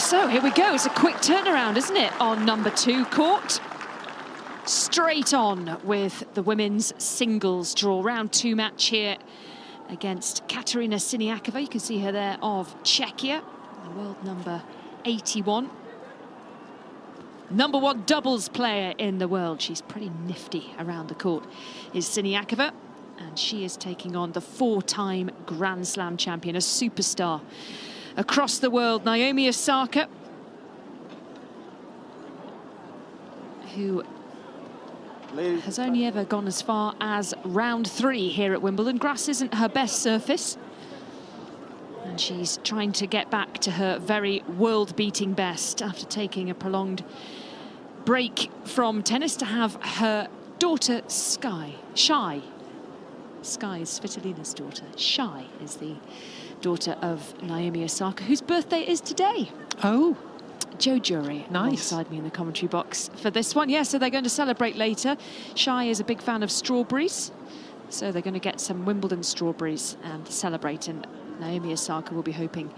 So here we go. It's a quick turnaround, isn't it, on number 2 court. Straight on with the women's singles draw. Round 2 match here against Katerina Siniakova. You can see her there of Czechia, the world number 81. Number 1 doubles player in the world. She's pretty nifty around the court, is Siniakova. And she is taking on the 4-time Grand Slam champion, a superstar across the world, Naomi Osaka, who has only ever gone as far as round 3 here at Wimbledon. Grass isn't her best surface, and she's trying to get back to her very world-beating best after taking a prolonged break from tennis to have her daughter Sky is Svitolina's daughter. Shy is the daughter of Naomi Osaka, whose birthday is today. Oh. Joe Jury, nice, alongside me in the commentary box for this one. Yeah, so they're going to celebrate later. Shy is a big fan of strawberries, so they're going to get some Wimbledon strawberries and celebrate. And Naomi Osaka will be hoping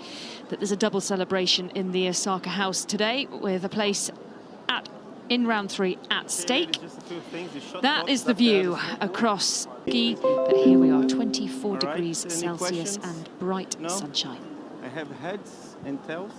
that there's a double celebration in the Osaka house today, with a place in round 3 at stake. That is the view across Ski, but here we are, 24 degrees Celsius and bright sunshine. I have heads and tails.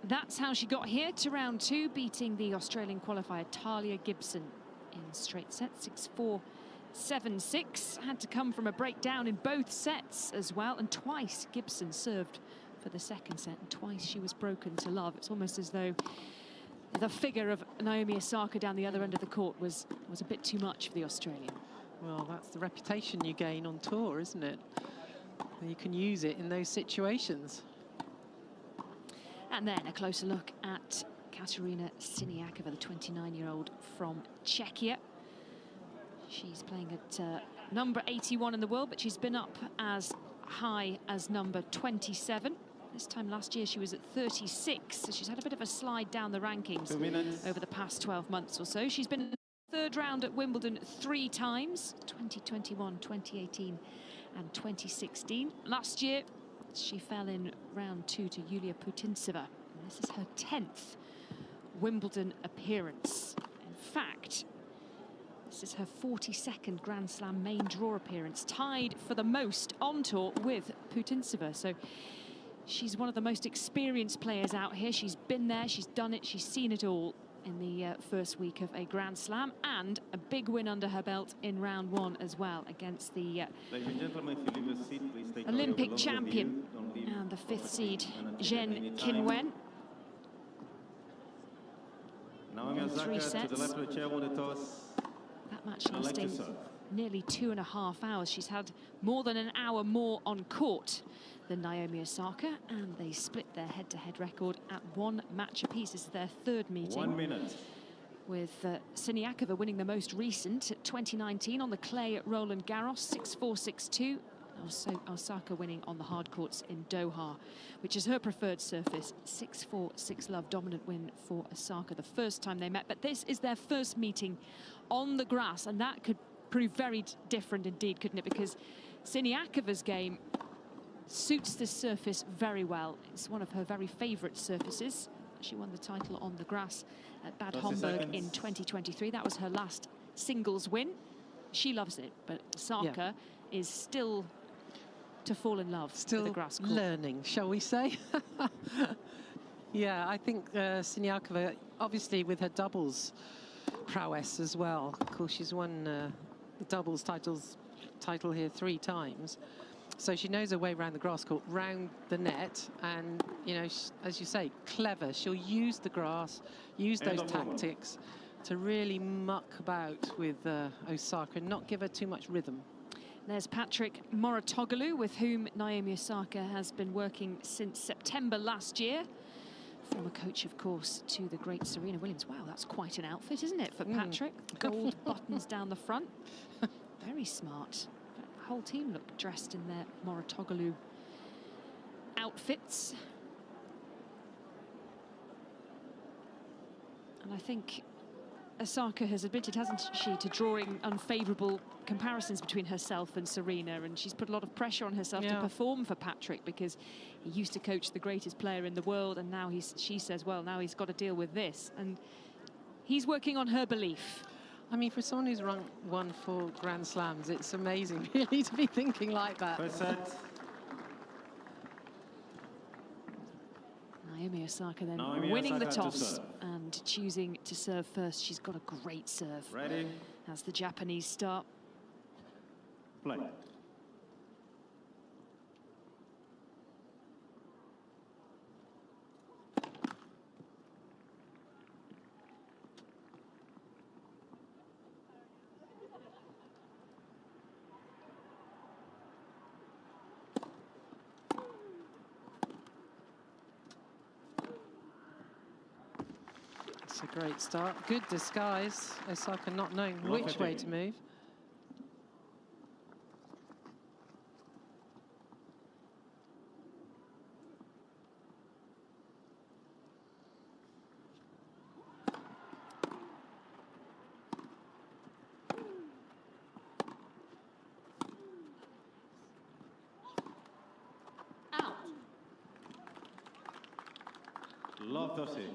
That's how she got here to round 2, beating the Australian qualifier Talia Gibson in straight sets, 6-4, 7-6. Had to come from a breakdown in both sets as well, and twice Gibson served for the second set, and twice she was broken to love. It's almost as though the figure of Naomi Osaka down the other end of the court was a bit too much for the Australian. Well, that's the reputation you gain on tour, isn't it? You can use it in those situations. And then a closer look at Katerina Siniakova, the 29-year-old from Czechia. She's playing at number 81 in the world, but she's been up as high as number 27. This time last year she was at 36, so she's had a bit of a slide down the rankings over the past 12 months or so. She's been in the 3rd round at Wimbledon 3 times, 2021, 2018 and 2016. Last year she fell in round 2 to Yulia Putintseva. And this is her 10th Wimbledon appearance. In fact, this is her 42nd Grand Slam main draw appearance, tied for the most on tour with Putintseva. So she's one of the most experienced players out here. She's been there, she's done it, she's seen it all in the first week of a Grand Slam, and a big win under her belt in round one as well against the Ladies and gentlemen, if you leave your seat, please take Olympic champion and the 5th seed Zhen Qinwen. Naomi Osaka to the left of the chair won the toss. That match lasting nearly 2.5 hours. She's had more than an hour more on court than Naomi Osaka, and they split their head-to-head record at 1 match apiece. This is their 3rd meeting. 1 minute. With Siniakova winning the most recent at 2019 on the clay at Roland Garros, 6-4, 6-2. Also Osaka winning on the hard courts in Doha, which is her preferred surface. 6-4, 6-love dominant win for Osaka the first time they met. But this is their first meeting on the grass, and that could prove very different indeed, couldn't it? Because Siniakova's game suits this surface very well. It's one of her very favourite surfaces. She won the title on the grass at Bad Homburg in 2023. That was her last singles win. She loves it, but Osaka is still to fall in love with the grass court. Learning, shall we say? Yeah, I think Siniakova, obviously with her doubles prowess as well. Of course, she's won the doubles title here 3 times. So she knows her way around the grass court, round the net, and, you know, as you say, clever. She'll use the grass, use those tactics to really muck about with Osaka and not give her too much rhythm. There's Patrick Mouratoglou, with whom Naomi Osaka has been working since September last year. Former coach, of course, to the great Serena Williams. Wow, that's quite an outfit, isn't it, for Patrick? Gold buttons down the front. Very smart. The whole team look dressed in their Mouratoglou outfits. And I think Osaka has admitted, hasn't she, to drawing unfavourable comparisons between herself and Serena, and she's put a lot of pressure on herself to perform for Patrick, because he used to coach the greatest player in the world, and now she says, well, now he's got to deal with this, and he's working on her belief. I mean, for someone who's won 4 Grand Slams, it's amazing, really, to be thinking like that. First set. Naomi Osaka then winning the toss and choosing to serve first. She's got a great serve. Ready. As the Japanese start. Play. It's a great start. Good disguise. Osaka not knowing which way to move. Out. Love to see.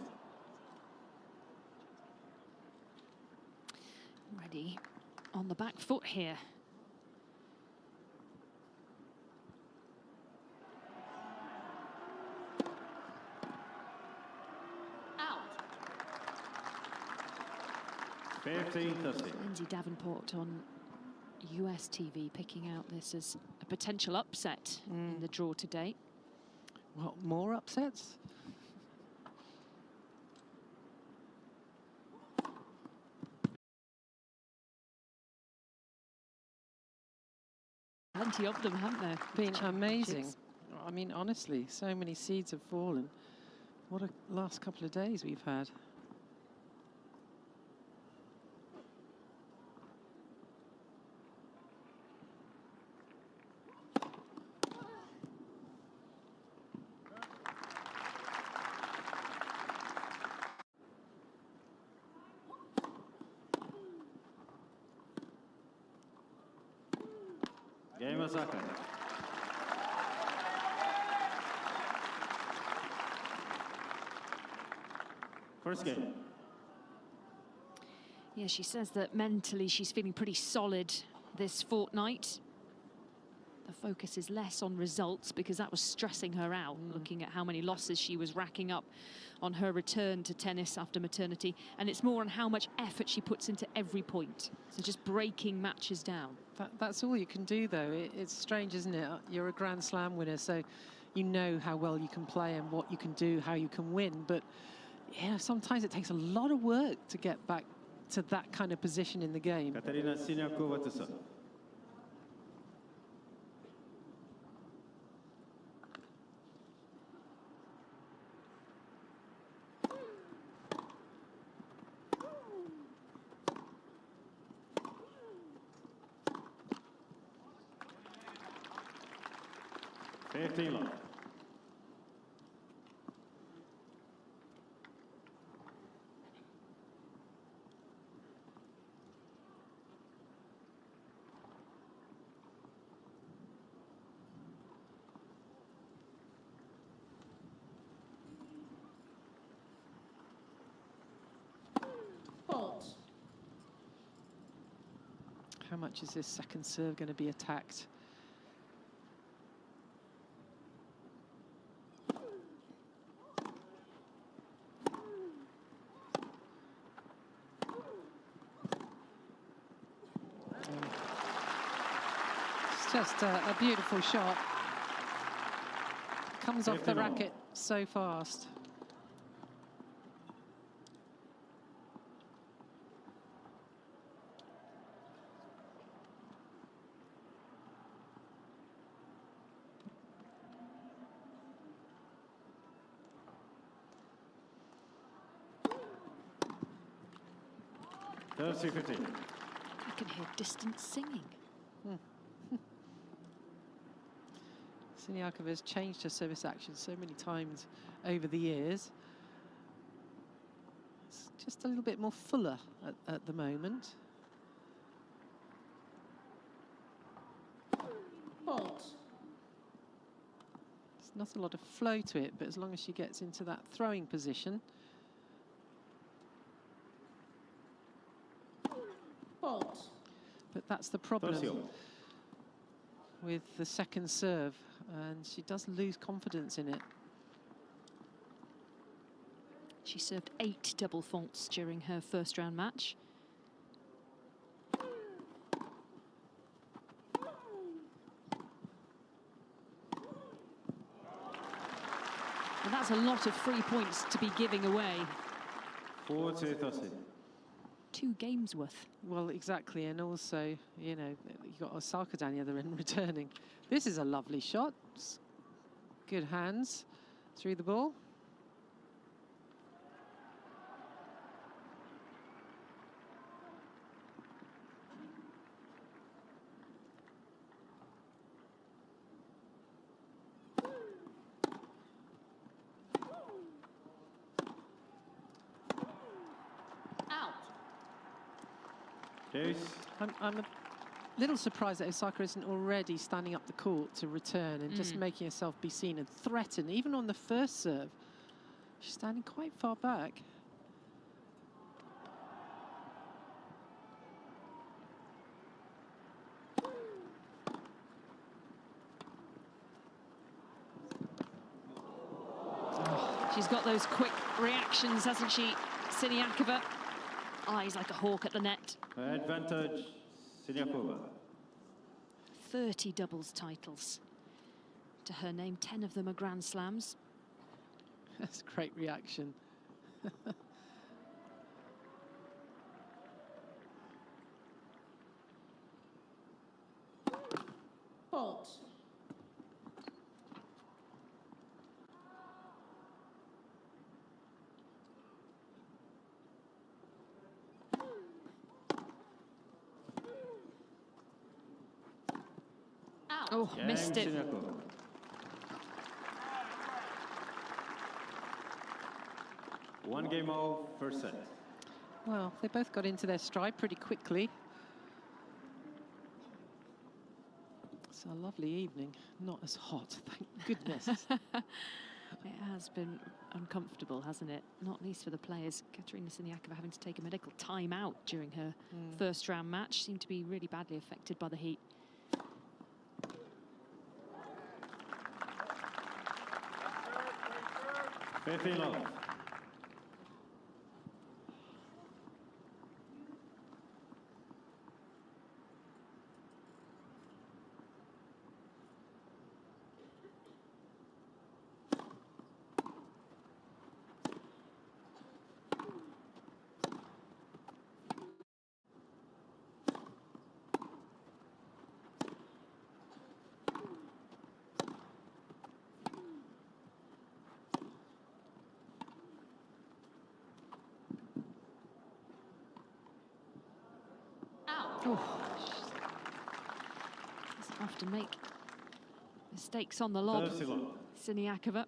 Ready on the back foot here. Out. 15-30. Lindsay Davenport on US TV picking out this as a potential upset in the draw today. What, more upsets? Plenty of them, haven't there? Been amazing. I mean, honestly, so many seeds have fallen. What a last couple of days we've had. Game Osaka. First game. Yeah, she says that mentally she's feeling pretty solid this fortnight. her focus is less on results, because that was stressing her out, looking at how many losses she was racking up on her return to tennis after maternity. And it's more on how much effort she puts into every point. So just breaking matches down. That's all you can do, though. It's strange, isn't it? You're a Grand Slam winner, so you know how well you can play and what you can do, how you can win. But yeah, sometimes it takes a lot of work to get back to that kind of position in the game. Katerina Siniakova to serve. Love. How much is this second serve going to be attacked? Just a beautiful shot. Comes off the racket so fast. I can hear distant singing. Siniakova has changed her service action so many times over the years. It's just a little bit more fuller at the moment. There's not a lot of flow to it, but as long as she gets into that throwing position. But that's the problem with the second serve, and she does lose confidence in it. She served 8 double faults during her first round match. And that's a lot of free points to be giving away. 2 games worth. Well, exactly, and also, you know, you got Osaka down the other end returning. This is a lovely shot. Good hands through the ball. I'm a little surprised that Osaka isn't already standing up the court to return and just making herself be seen and threatened. Even on the first serve, she's standing quite far back. She's got those quick reactions, hasn't she, Siniakova? Eyes like a hawk at the net. Advantage, Siniakova. 30 doubles titles to her name, 10 of them are Grand Slams. That's a great reaction. Fault. Oh, missed it. One game all, first set. Well, they both got into their stride pretty quickly. It's a lovely evening, not as hot, thank goodness. It has been uncomfortable, hasn't it? Not least for the players. Katerina Siniakova having to take a medical time out during her first round match. Seemed to be really badly affected by the heat. 15 love. Oh, doesn't often make mistakes on the lob, 30 love. Siniakova.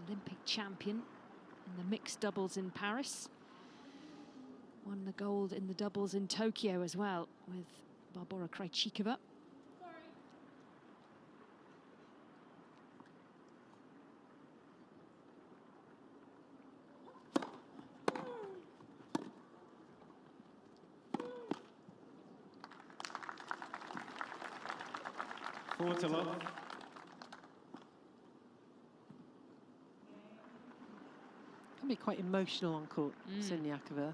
Olympic champion in the mixed doubles in Paris. Won the gold in the doubles in Tokyo as well with Barbora Krejcikova. Forward to love. Can be quite emotional on court, Siniakova.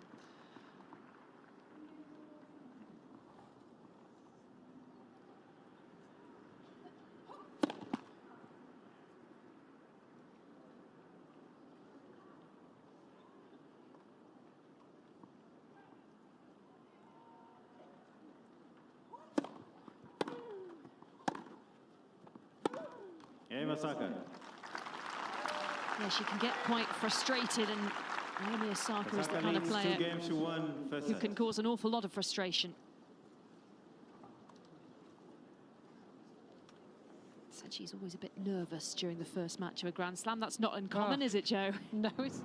Osaka. Yeah, she can get quite frustrated, and Naomi Osaka is the kind of leads player 2 games to 1 first who set. can cause an awful lot of frustration. Said she's always a bit nervous during the first match of a Grand Slam. That's not uncommon, is it, Joe? No, it's...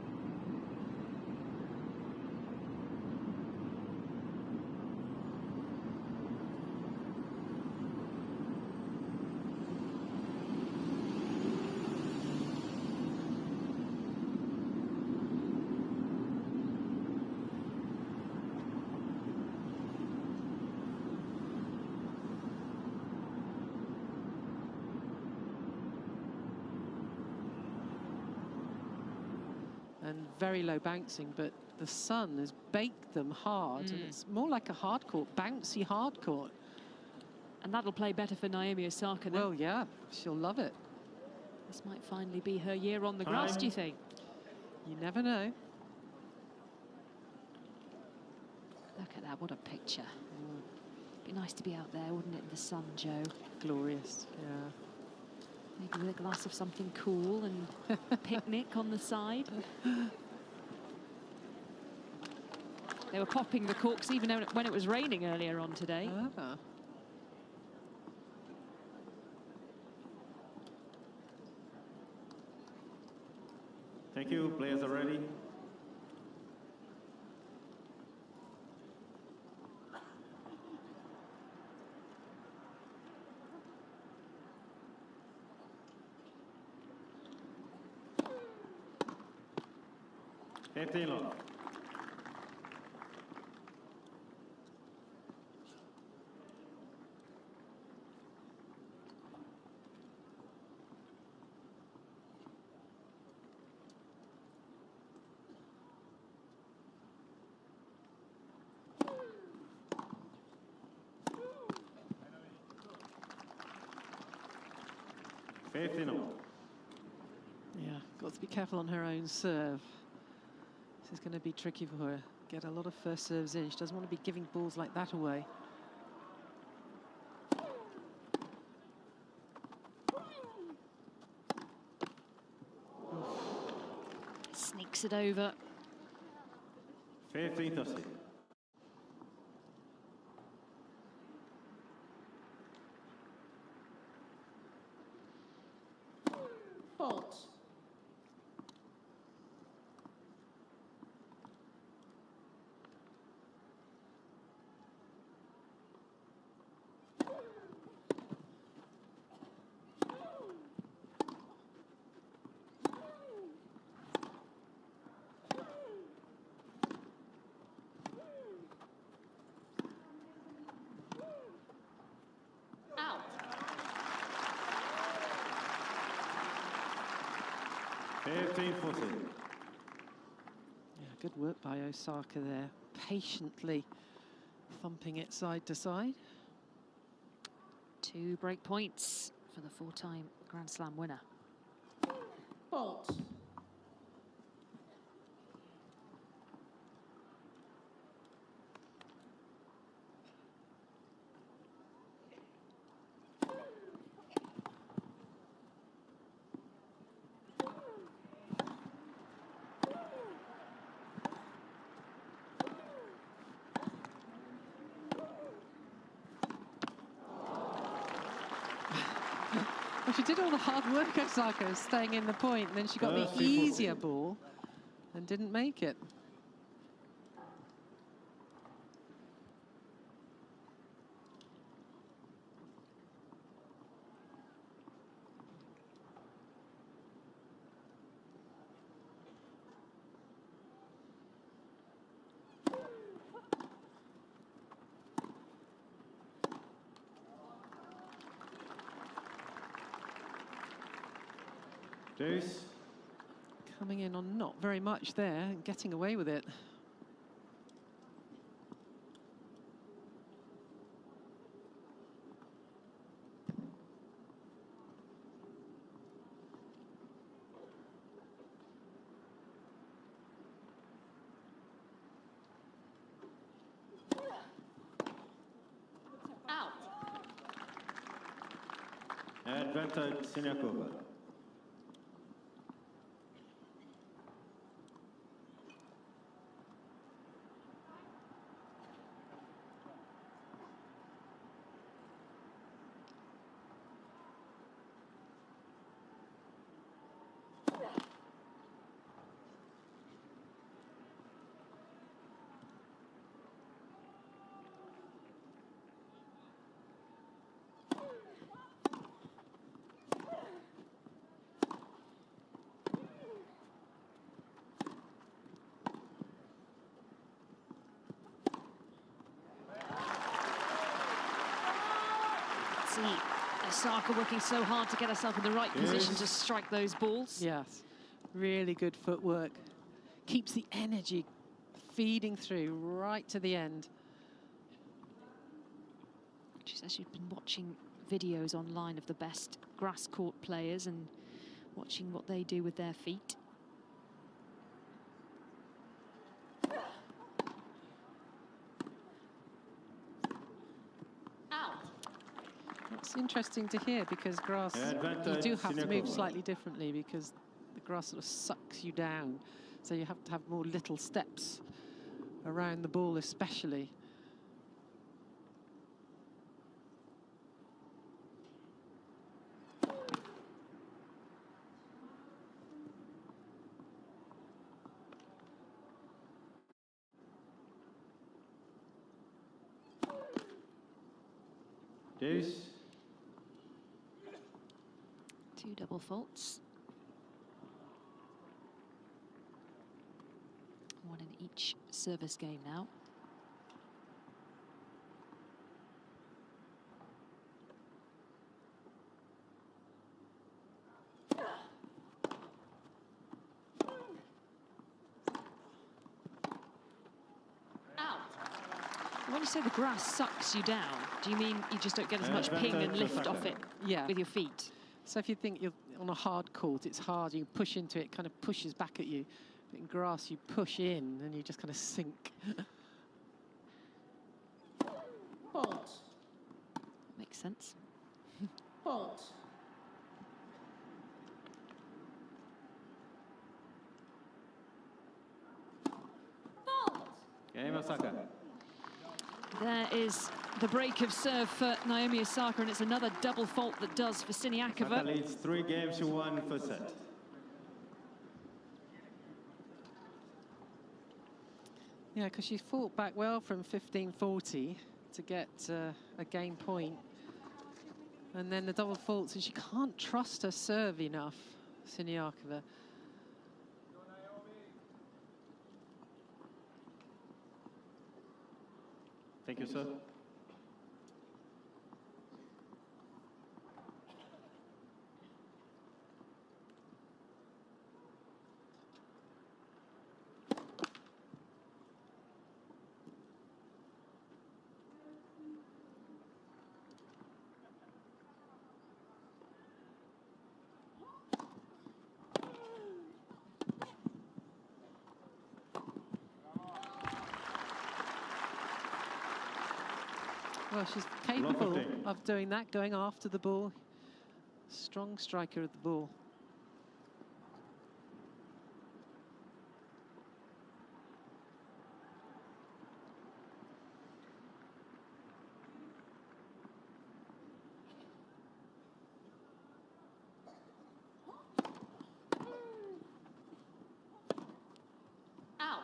and very low bouncing, but the sun has baked them hard, and it's more like a hard court, bouncy hard court. And that'll play better for Naomi Osaka then. Well, yeah, she'll love it. This might finally be her year on the grass, do you think? You never know. Look at that, what a picture. Be nice to be out there, wouldn't it, in the sun, Joe? Glorious, yeah. Maybe with a glass of something cool and a picnic on the side. They were popping the corks even when it was raining earlier on today. Ah. Thank you. Players are ready. Love. Yeah, got to be careful on her own serve. This is going to be tricky for her. Get a lot of first serves in. She doesn't want to be giving balls like that away. Sneaks it over. 15-30. Fault. 15-14. Yeah, good work by Osaka there, patiently thumping it side to side. 2 break points for the 4-time Grand Slam winner. Fault. Well, she did all the hard work, Osaka, staying in the point, and then she got the 13-14. easier ball and didn't make it. Deuce. Coming in on not very much there and getting away with it. Out. Advantage Siniakova. See Osaka working so hard to get herself in the right position to strike those balls. Yes, really good footwork. Keeps the energy feeding through right to the end. She says she's been watching videos online of the best grass court players and watching what they do with their feet. It's interesting to hear because grass, you do have to move slightly differently because the grass sort of sucks you down. So you have to have more little steps around the ball especially. Deuce. 2 double faults. 1 in each service game now. When you say the grass sucks you down, do you mean you just don't get as much ping and lift off it with your feet? So if you think you're on a hard court, it's hard, you push into it, it kind of pushes back at you. But in grass, you push in and you just kind of sink. Fault. Makes sense. Fault. Game Osaka. There is the break of serve for Naomi Osaka, and it's another double fault that does for Siniakova. Osaka leads 3 games to 1 first set. Yeah, because she fought back well from 15-40 to get a game point. And then the double faults, and she can't trust her serve enough, Siniakova. Thank you, sir. Well, she's capable Lovely. of doing that, going after the ball. Strong striker of the ball. Out.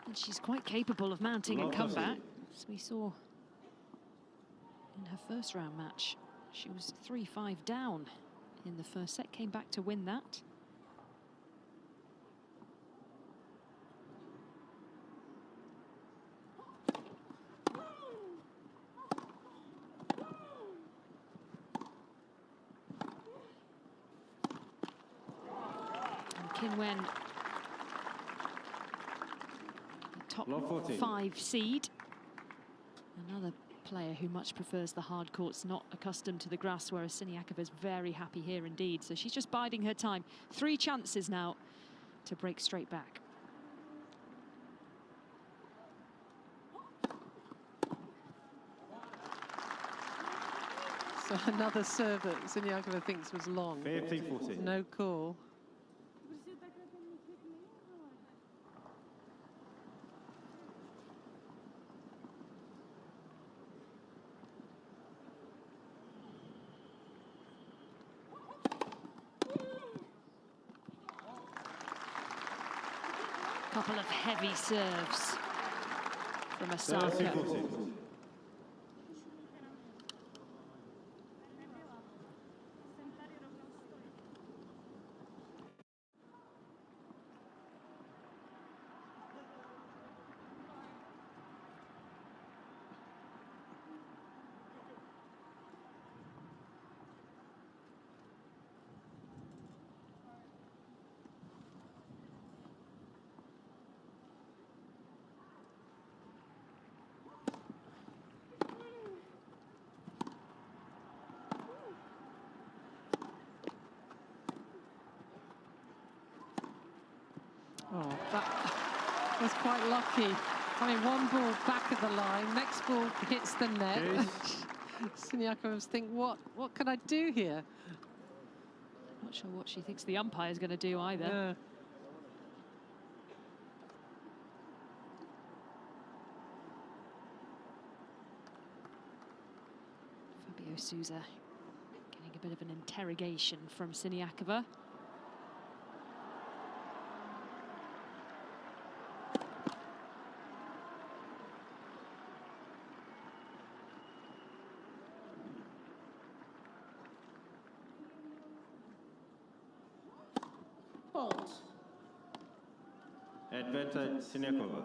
And she's quite capable of mounting a comeback, as we saw in her first round match. She was 3-5 down in the first set, came back to win that. And Qinwen, the top 5 seed. Another player who much prefers the hard courts, not accustomed to the grass, whereas Siniakova is very happy here indeed. So she's just biding her time. 3 chances now to break straight back. So another serve that Siniakova thinks was long. 15-14. No call. Couple of heavy serves from Osaka. 30-14. Oh, that was quite lucky. I mean, one ball back of the line, next ball hits the net. Siniakova was thinking, what can I do here? Not sure what she thinks the umpire's going to do either. Yeah. Fabio Souza getting a bit of an interrogation from Siniakova. Fault. Advantage Siniakova.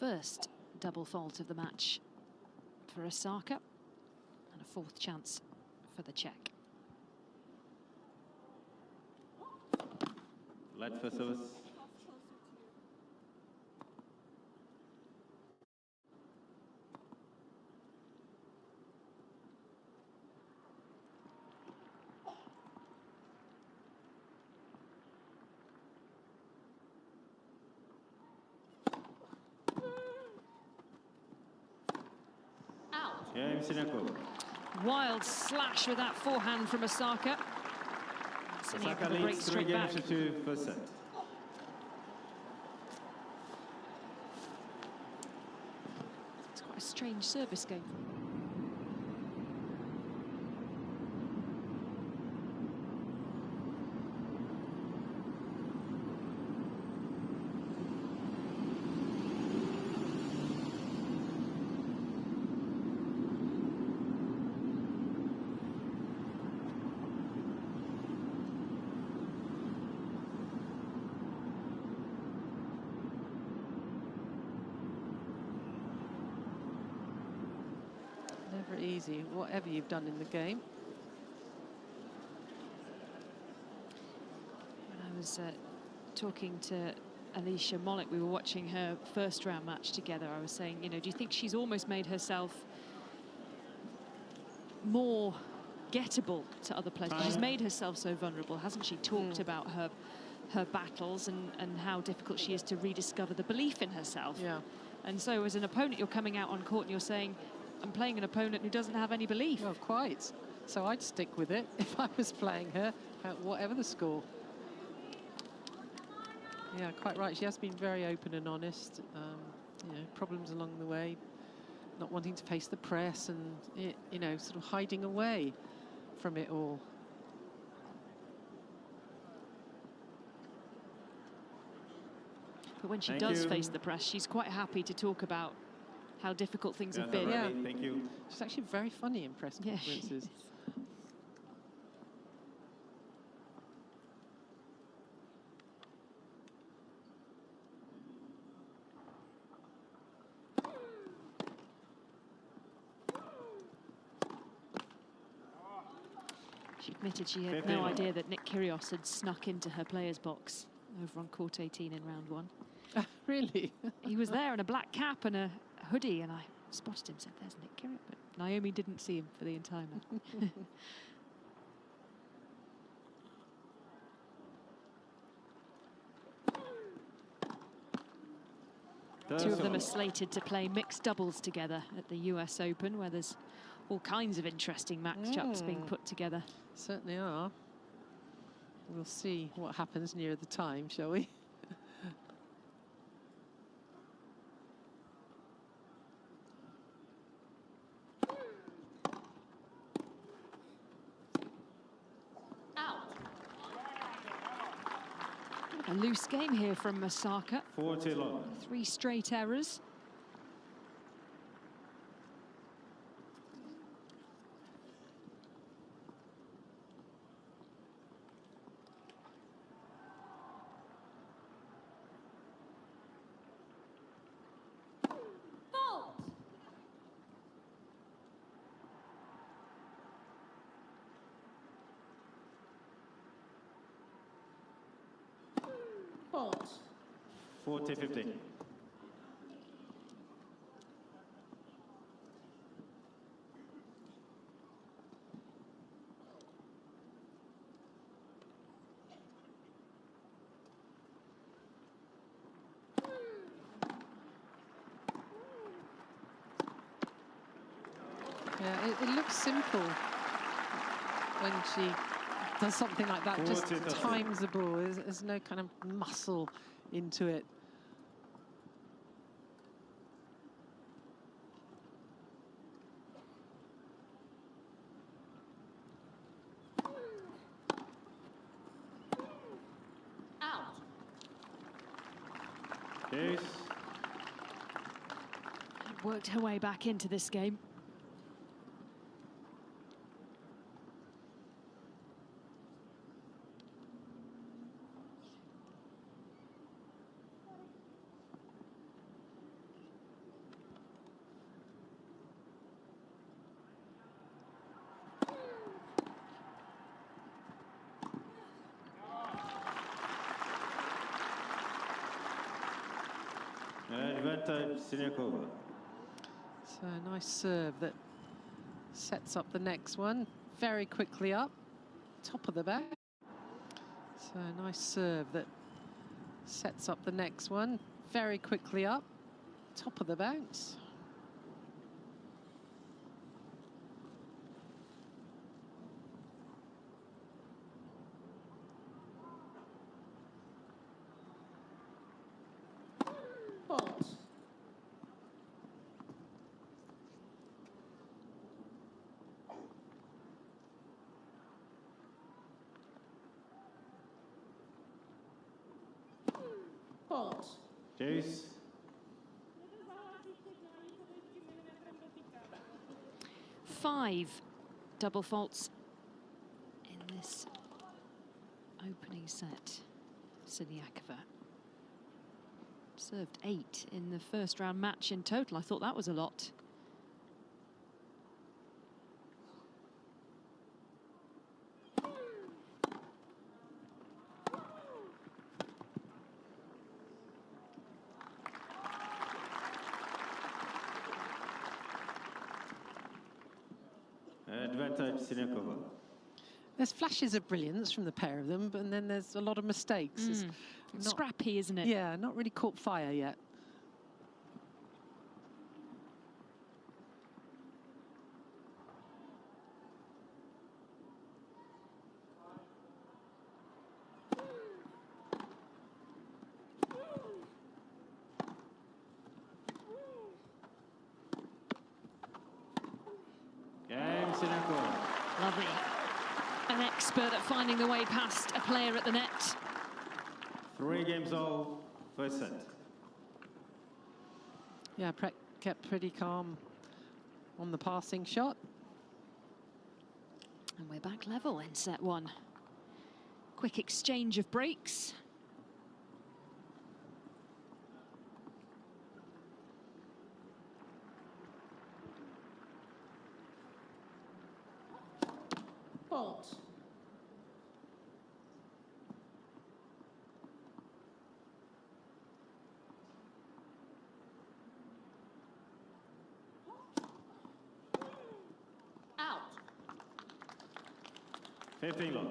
First double fault of the match for Osaka, and a 4th chance for the Czech. Light first service. Out. Game Siniakova. Wild slash with that forehand from Osaka. Osaka Siniakova breaks leads 3 straight back. games to 2 first set. It's quite a strange service game. Never easy, whatever you've done in the game. When I was talking to Alicia Mollick, we were watching her first round match together. I was saying, you know, do you think she's almost made herself more gettable to other players? She's made herself so vulnerable, hasn't she? Talked about her battles and how difficult she is to rediscover the belief in herself. Yeah. And so as an opponent, you're coming out on court and you're saying, I'm playing an opponent who doesn't have any belief. Well, quite. So I'd stick with it if I was playing her, whatever the score. Yeah, quite right. She has been very open and honest. You know, problems along the way, not wanting to face the press and, you know, sort of hiding away from it all. But when she does face the press, she's quite happy to talk about how difficult things have been. Yeah. Thank you. She's actually very funny in press conferences. She admitted she had no idea that Nick Kyrgios had snuck into her player's box over on court 18 in round 1. Really? He was there in a black cap and a hoodie, and I spotted him, said, there's Nick Kyrgios. But Naomi didn't see him for the entire match. Two of them are slated to play mixed doubles together at the US Open, where there's all kinds of interesting matchups being put together. Certainly are. We'll see what happens near the time, shall we? A loose game here from Osaka. 40-long. 3 straight errors. Fault. 40-50. Yeah, it looks simple when she does something like that, just times the ball. There's no kind of muscle into it. Out. Yes. Worked her way back into this game. Advantage, Siniakova. So a nice serve that sets up the next one. Very quickly up, top of the back. So a nice serve that sets up the next one. Very quickly up, top of the bounce. Fault. Fault. Chase. 5 double faults in this opening set. Siniakova served 8 in the first round match in total. I thought that was a lot. Advantage, Siniakova. There's flashes of brilliance from the pair of them, but then there's a lot of mistakes. It's not, scrappy, isn't it? yeah, not really caught fire yet. Game, Siniakova. Lovely. An expert at finding the way past a player at the net. 3 games all, first set. Yeah, kept pretty calm on the passing shot. And we're back level in set 1. Quick exchange of breaks. Fault. Out. 15 love.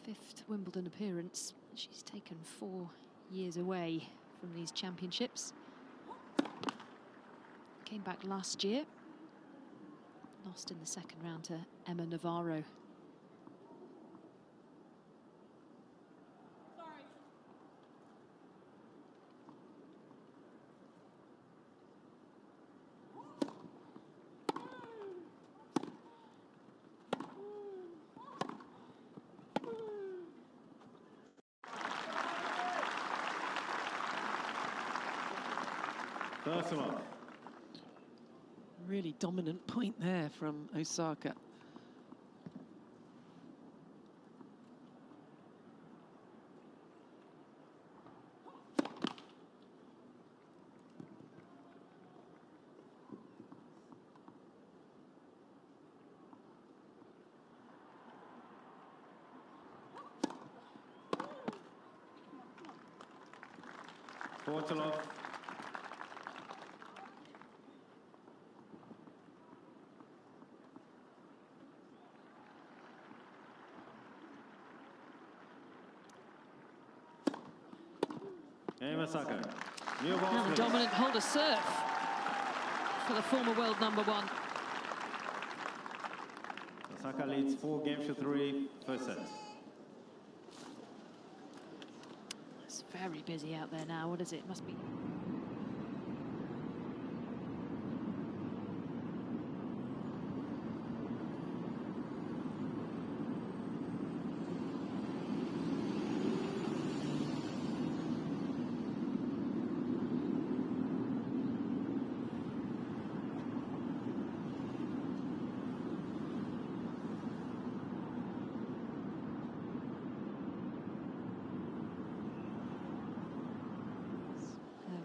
Fifth Wimbledon appearance. She's taken 4 years away from these championships. Came back last year. Lost in the second round to Emma Navarro. Sorry. First love. Really dominant point there from Osaka. Four to love. Game, Osaka. New ball, Now the please. dominant holder serve for the former world #1. Osaka leads 4 games to 3, first set. It's very busy out there now. What is it? Must be.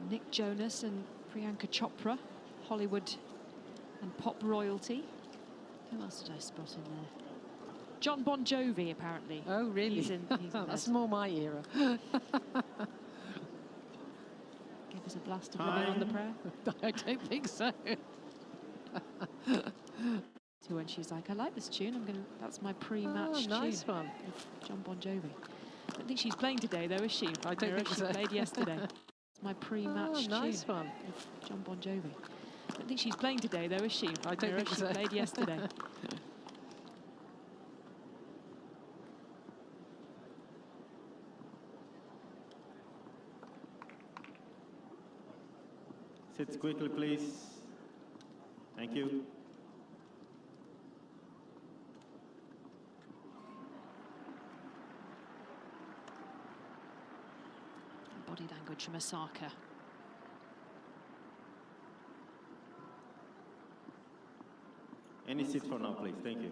Nick Jonas and Priyanka Chopra, Hollywood and pop royalty. Who else did I spot in there? John Bon Jovi, apparently. Oh, really? He's in That's there. more my era. Give us a blast of Living on the Prayer. I don't think so. To when she's like, I like this tune. That's my pre-match nice tune. one. With John Bon Jovi. I don't think she's playing today, though, is she? I don't think she so. played yesterday. It's my pre-match nice tune. one. With John Bon Jovi. I don't think she's playing today, though, is she? I don't think she so. played yesterday. Sit quickly, please. Thank you. Body language from Osaka. Any seat for now, please. Thank you.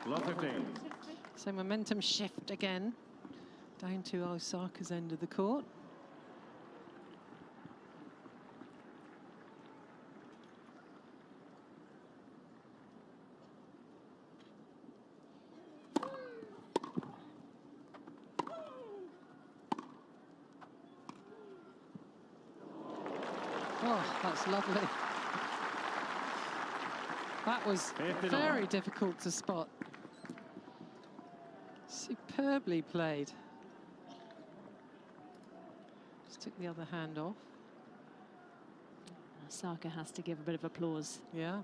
Love 15. So momentum shift again, down to Osaka's end of the court. Oh, that's lovely. That was very difficult to spot. Superbly played. Just took the other hand off. Osaka has to give a bit of applause. Yeah.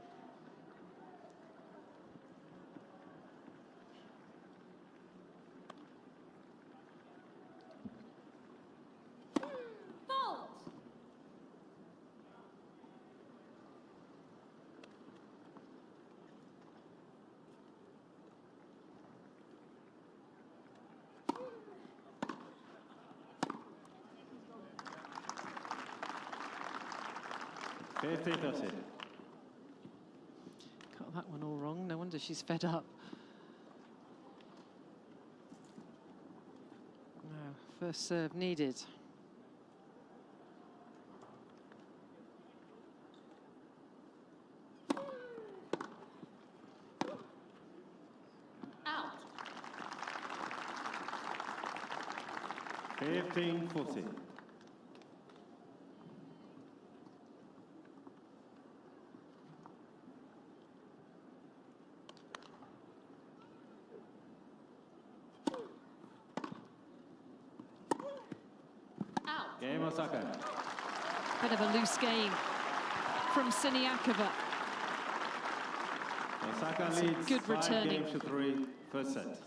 Fault. Got that one all wrong. No wonder she's fed up. Now, first serve needed. Out. 15-40. Out. Game Osaka. Bit of a loose game from Siniakova. Osaka Some leads good 5 returning. games to 3, first set.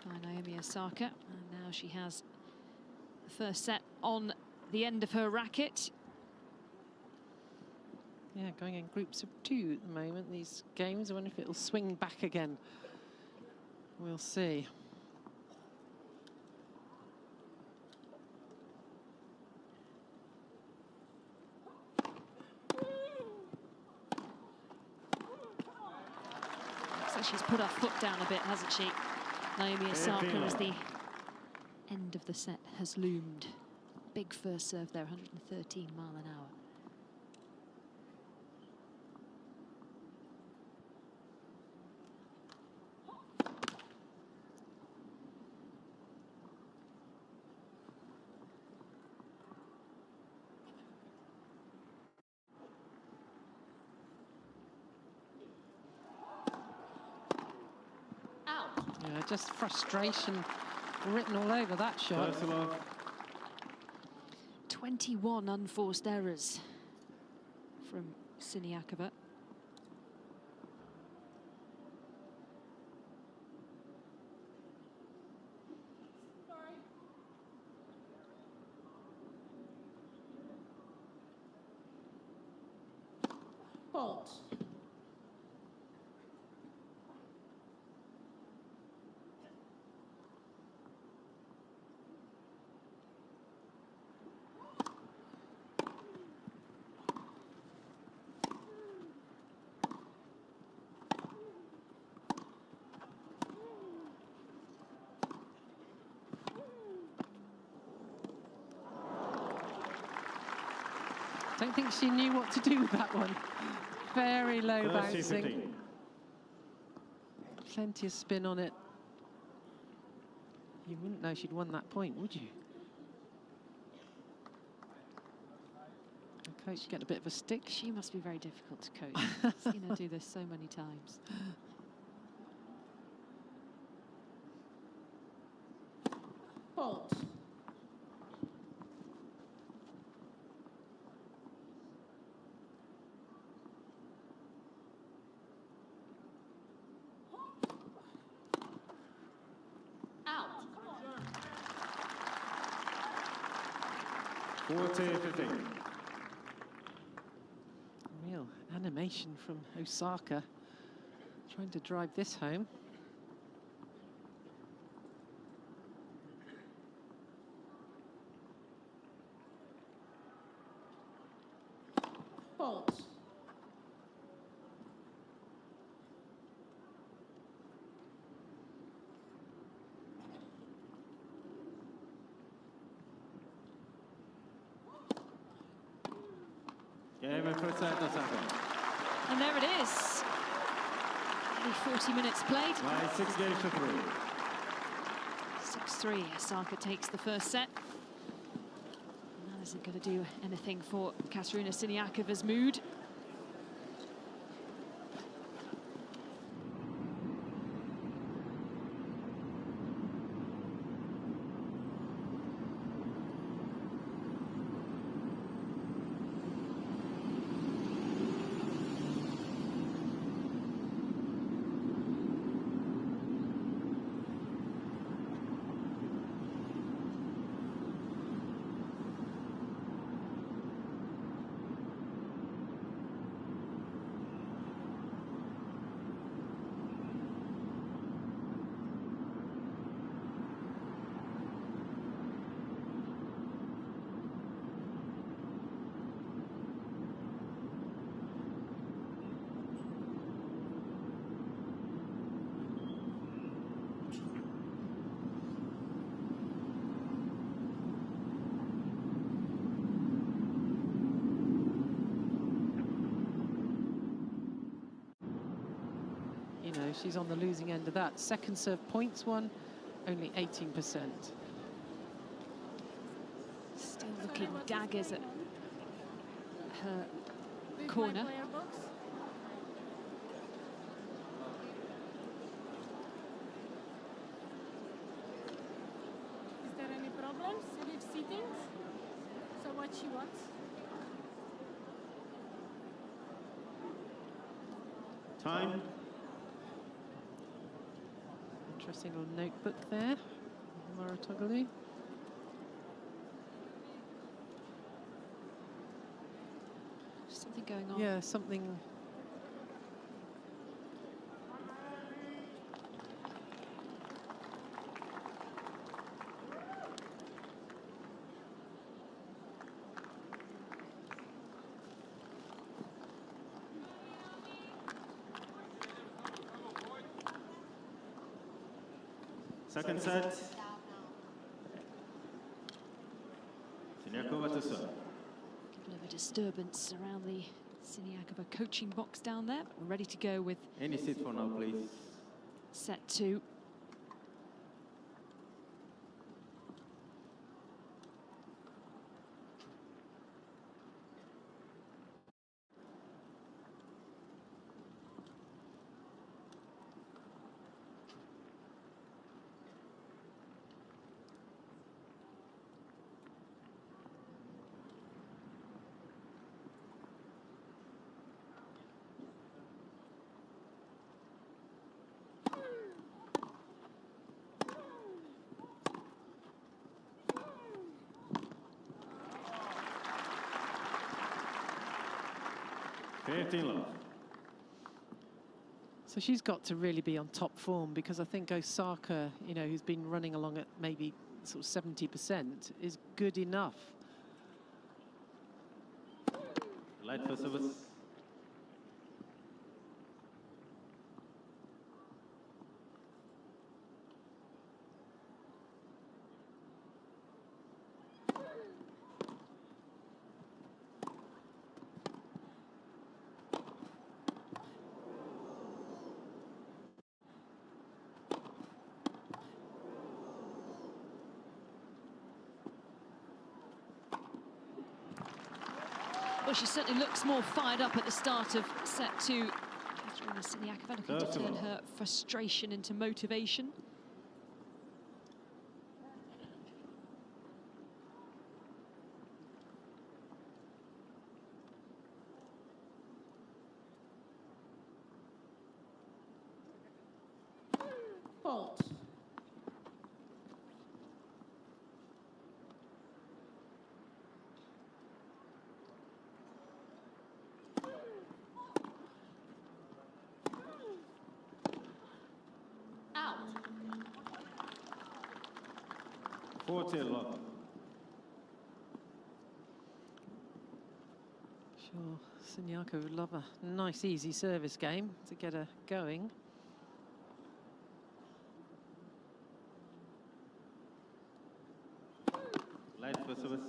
By Naomi Osaka. And now she has the first set on the end of her racket. Yeah, going in groups of 2 at the moment, these games. I wonder if it'll swing back again. We'll see. So she's put her foot down a bit, hasn't she? Naomi Osaka, as the end of the set has loomed. Big first serve there, 113 mile an hour. Out. Yeah, just frustration written all over that shot. First love. 21 unforced errors from Siniakova. Fault. Don't think she knew what to do with that one. Very low 30-15. bouncing. Plenty of spin on it. You wouldn't know she'd won that point, would you? The coach getting a bit of a stick. She must be very difficult to coach. I've seen her do this so many times. Fault. Out. 40-15. Real animation from Osaka. Trying to drive this home. Fault. Game and first set, Osaka. And there it is. Only 40 minutes played. By 6 games to 3. 6-3, Osaka takes the first set. And that isn't going to do anything for Katerina Siniakova's mood. You know, she's on the losing end of that. Second serve points won, only 18%. Still looking daggers at her corner. Is there any problems with sitting? So what she wants? Time. Interesting little notebook there, Moratoglu. Something going on. Yeah, something. Second set. Siniakova to serve. Bit of a disturbance around the Siniakova coaching box down there. But we're ready to go with Any seat for now, please. set 2. So she's got to really be on top form, because I think Osaka, you know, who's been running along at maybe sort of 70%, is good enough. Light for service. Well, she certainly looks more fired up at the start of set 2. Katerina Siniakova looking to turn her frustration into motivation. Fault. Out. 40 love. Sure, Siniakova would love a nice, easy service game to get her going. Light for service.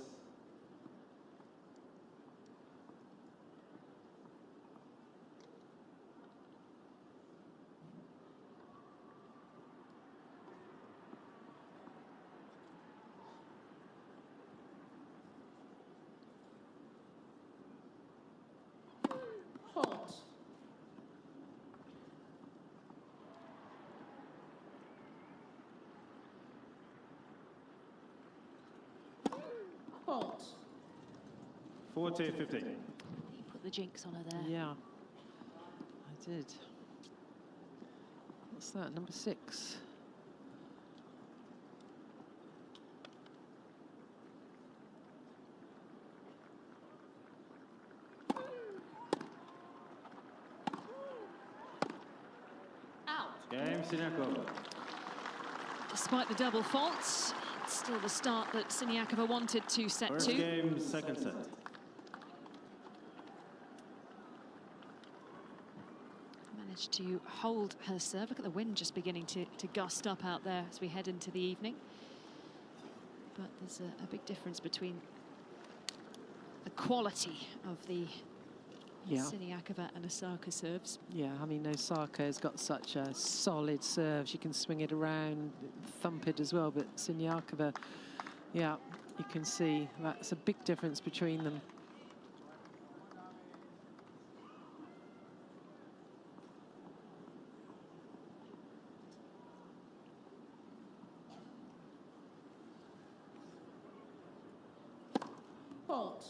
40-15. You put the jinx on her there. Yeah, I did. What's that, number 6? Out. Game, Siniakova. Despite the double faults, it's still the start that Siniakova wanted to set First 2. game, second set. Managed to hold her serve. Look at the wind just beginning to gust up out there as we head into the evening. But there's a big difference between the quality of the Siniakova and Osaka serves. Yeah, I mean, Osaka has got such a solid serve. She can swing it around, thump it as well. But Siniakova, yeah, you can see that's a big difference between them. Fault.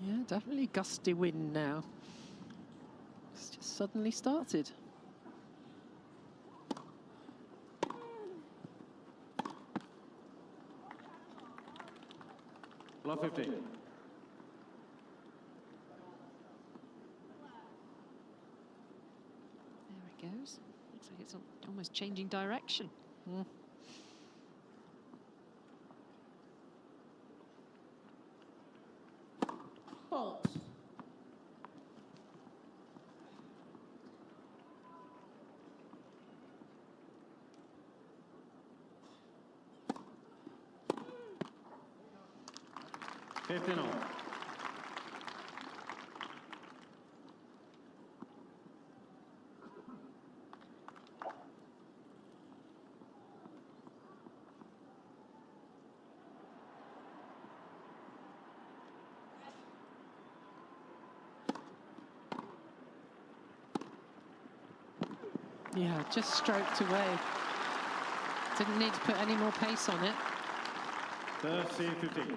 Yeah, definitely gusty wind now. It's just suddenly started. Love 15. There it goes. Looks like it's almost changing direction. Mm. Fault. Fifteen all. Yeah, just stroked away. Didn't need to put any more pace on it. 13-15.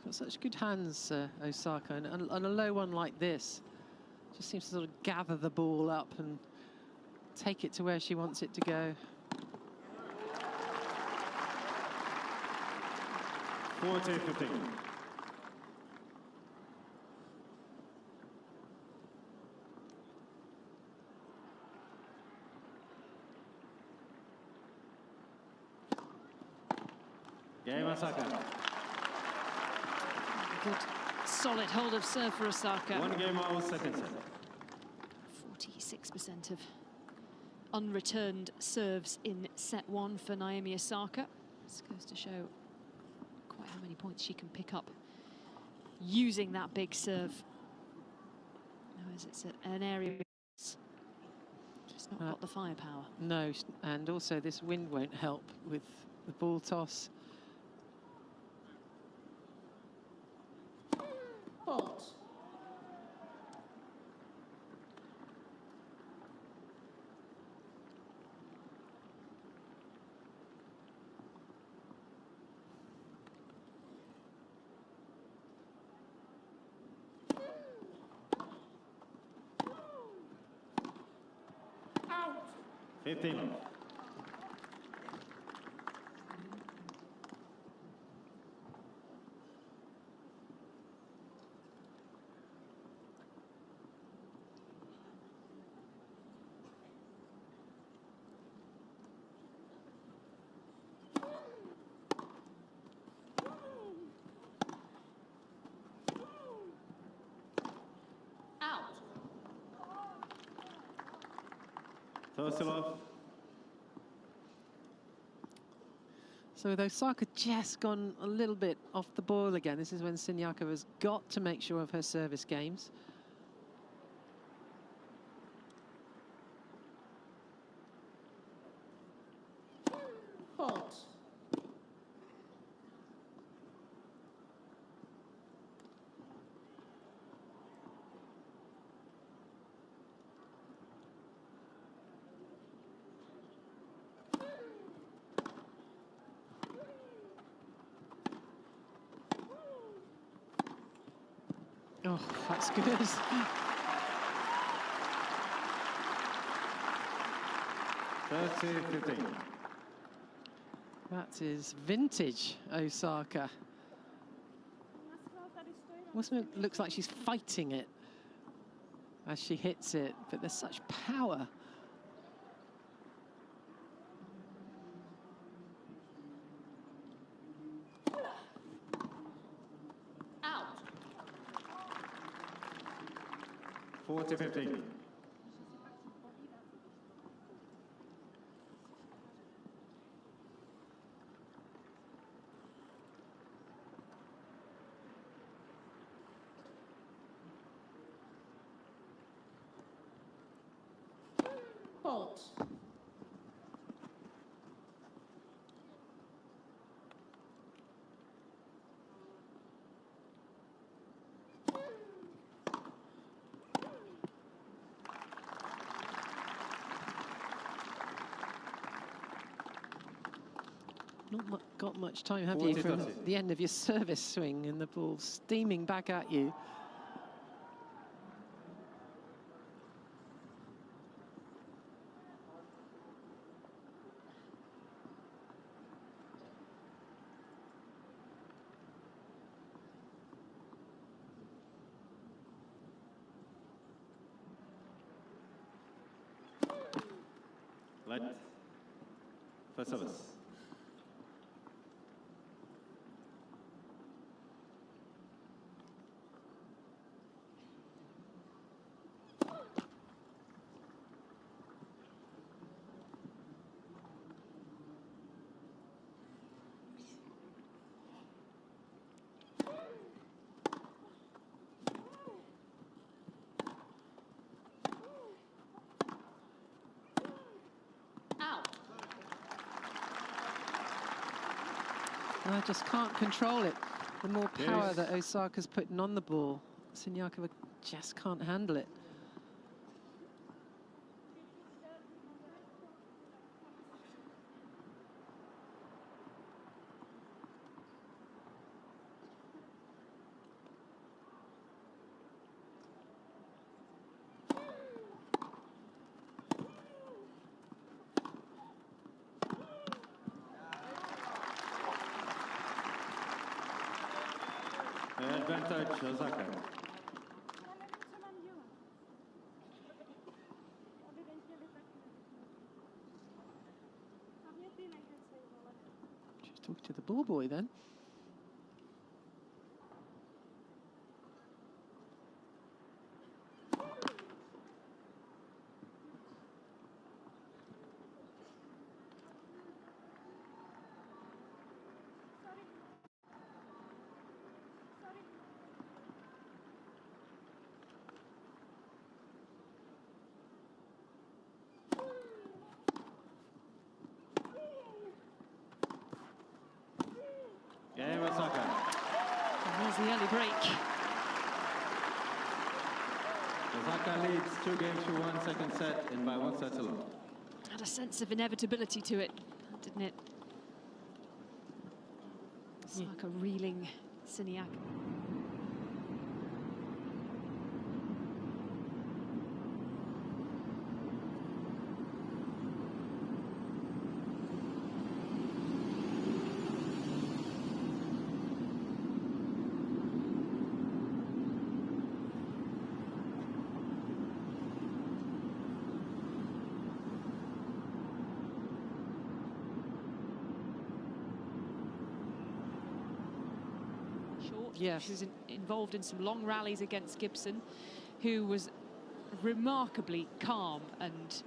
Got such good hands, Osaka, and a low one like this just seems to sort of gather the ball up and take it to where she wants it to go. 14-15. Game, Osaka. Good, solid hold of serve for Osaka. 1 game all, second set. 46% of unreturned serves in set 1 for Naomi Osaka. This goes to show quite how many points she can pick up using that big serve. As it's an area it's just not got the firepower. No, and also this wind won't help with the ball toss. Fault. Out. 15. Out. Tosilov. So with Osaka just gone a little bit off the boil again, this is when Siniakova's got to make sure of her service games. Fault. Oh, that's good. 30-15. That is vintage Osaka. Looks like she's fighting it as she hits it, but there's such power. Out. 40-15. Fault. Not got much time, have you, from the end of your service swing and the ball steaming back at you. Light. First service. Out. I just can't control it. The more power that Osaka's putting on the ball, Siniakova just can't handle it. Advantage, Osaka. She's talking to the ball boy then. Game Osaka. And there's the early break. Osaka leads 2 games to 1 second set and by 1 set alone. Had a sense of inevitability to it, didn't it? Osaka reeling Siniakova. Yes. She was involved in some long rallies against Gibson, who was remarkably calm and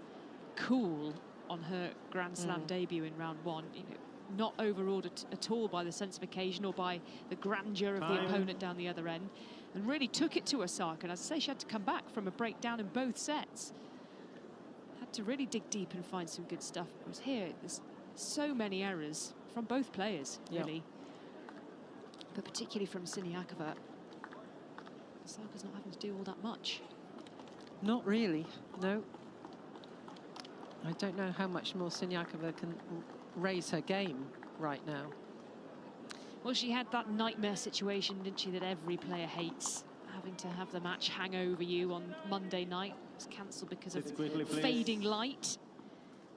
cool on her Grand Slam debut in round 1. You know, not overawed at all by the sense of occasion or by the grandeur of the opponent down the other end, and really took it to Osaka. And as I say, she had to come back from a breakdown in both sets. Had to really dig deep and find some good stuff. Whereas here, there's so many errors from both players, really. But particularly from Siniakova. Osaka's not having to do all that much. Not really, no. I don't know how much more Siniakova can raise her game right now. Well, she had that nightmare situation, didn't she, that every player hates. having to have the match hang over you on Monday night. It was cancelled because of Quickly, please. fading light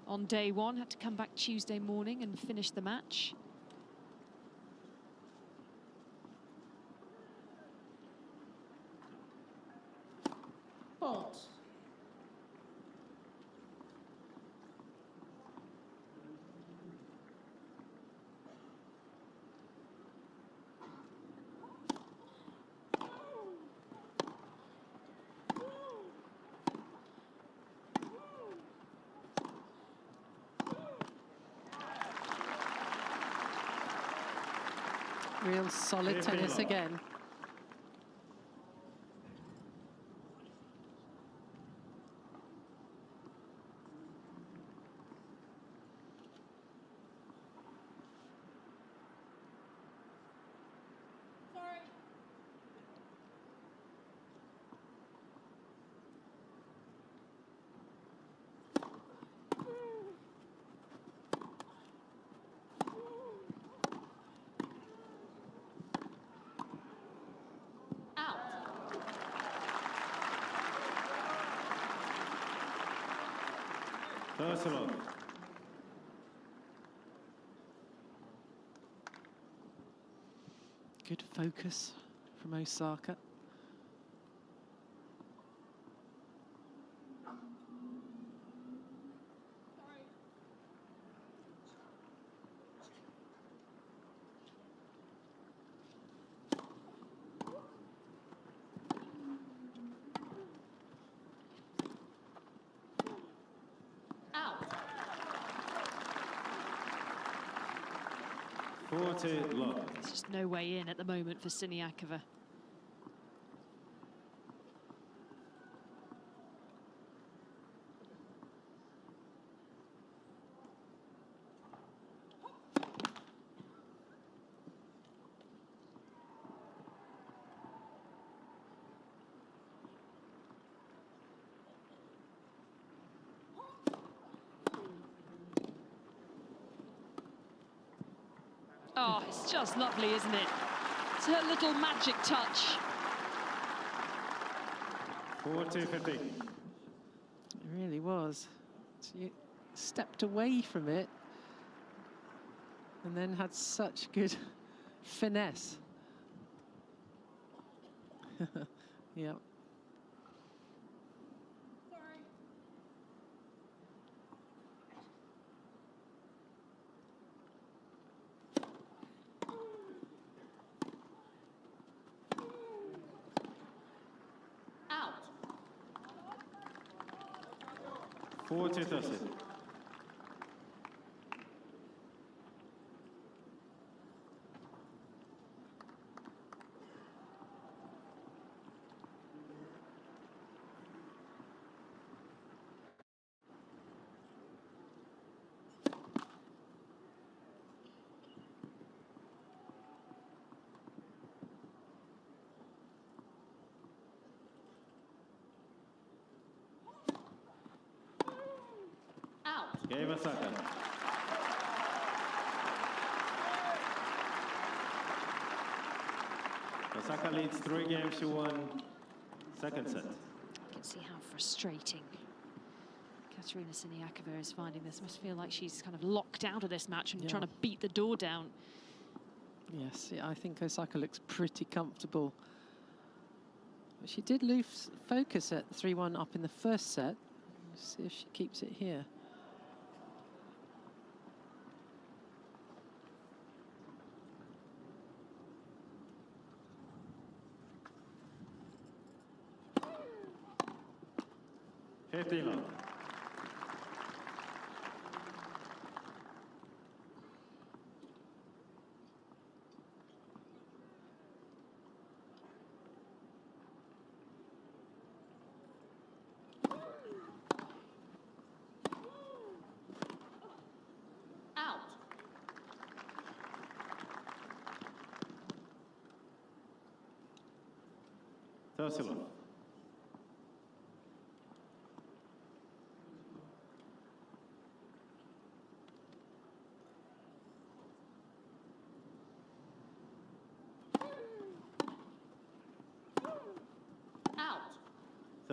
on day one. Had to come back Tuesday morning and finish the match. Fault. Real solid tennis again. Sorry. Out. First love. Good focus from Osaka. Out. 40 love. There's just no way in at the moment for Siniakova. Oh, it's just lovely, isn't it? It's her little magic touch. 40-50. It really was. She stepped away from it and then had such good finesse. Yeah. Sorry. Out. 40-30. Out. Game Osaka. Osaka leads 3 games to 1. Second set. You can see how frustrating Katerina Siniakova is finding this. Must feel like she's kind of locked out of this match and Yeah. trying to beat the door down. Yes, yeah, I think Osaka looks pretty comfortable. But she did lose focus at 3-1 up in the first set. Let's see if she keeps it here. Love. Out. 30 love.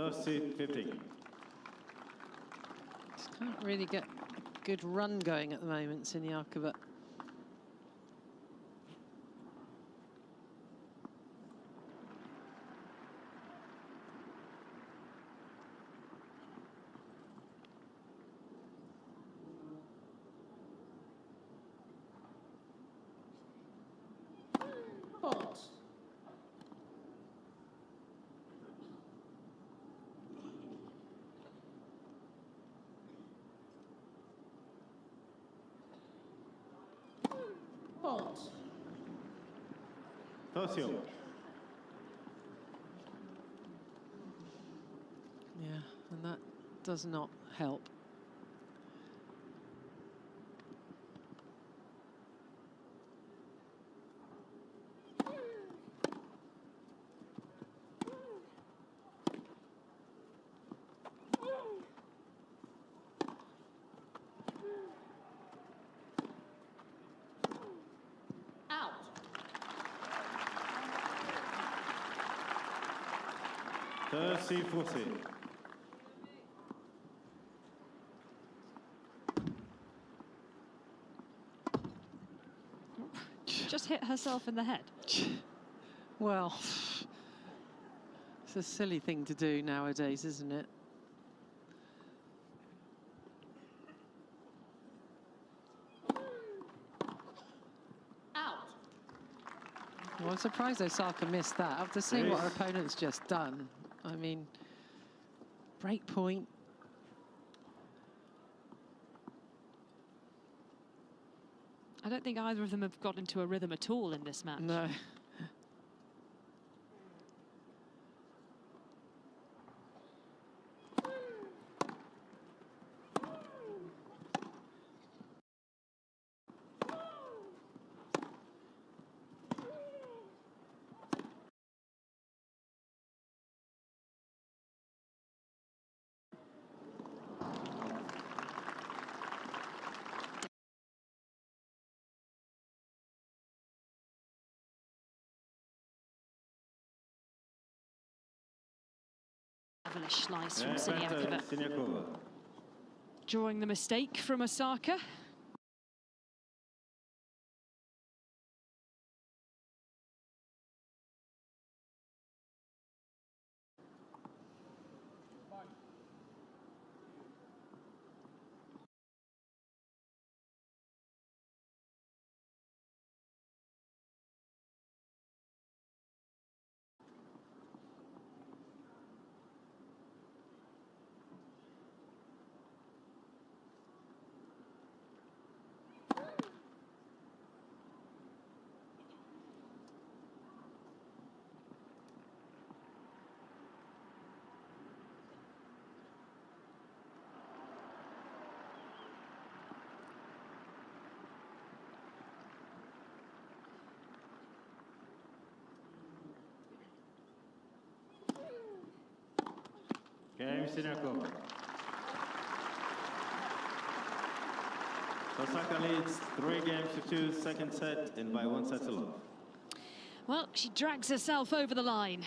30-15. Just can't really get a good run going at the moment, Siniakova. Fault. Fault. Tossio. Yeah, and that does not help. Out. 30-40. Just hit herself in the head. Well, it's a silly thing to do nowadays, isn't it? Out. Well, I'm surprised Osaka missed that after seeing what her opponent's just done. I mean, break point. I don't think either of them have got into a rhythm at all in this match. No. Marvelous slice from And Siniakova. Siniakova. Drawing the mistake from Osaka. Game Siniakova. Osaka leads 3-2, second set, and by 1 set to love. Well, she drags herself over the line.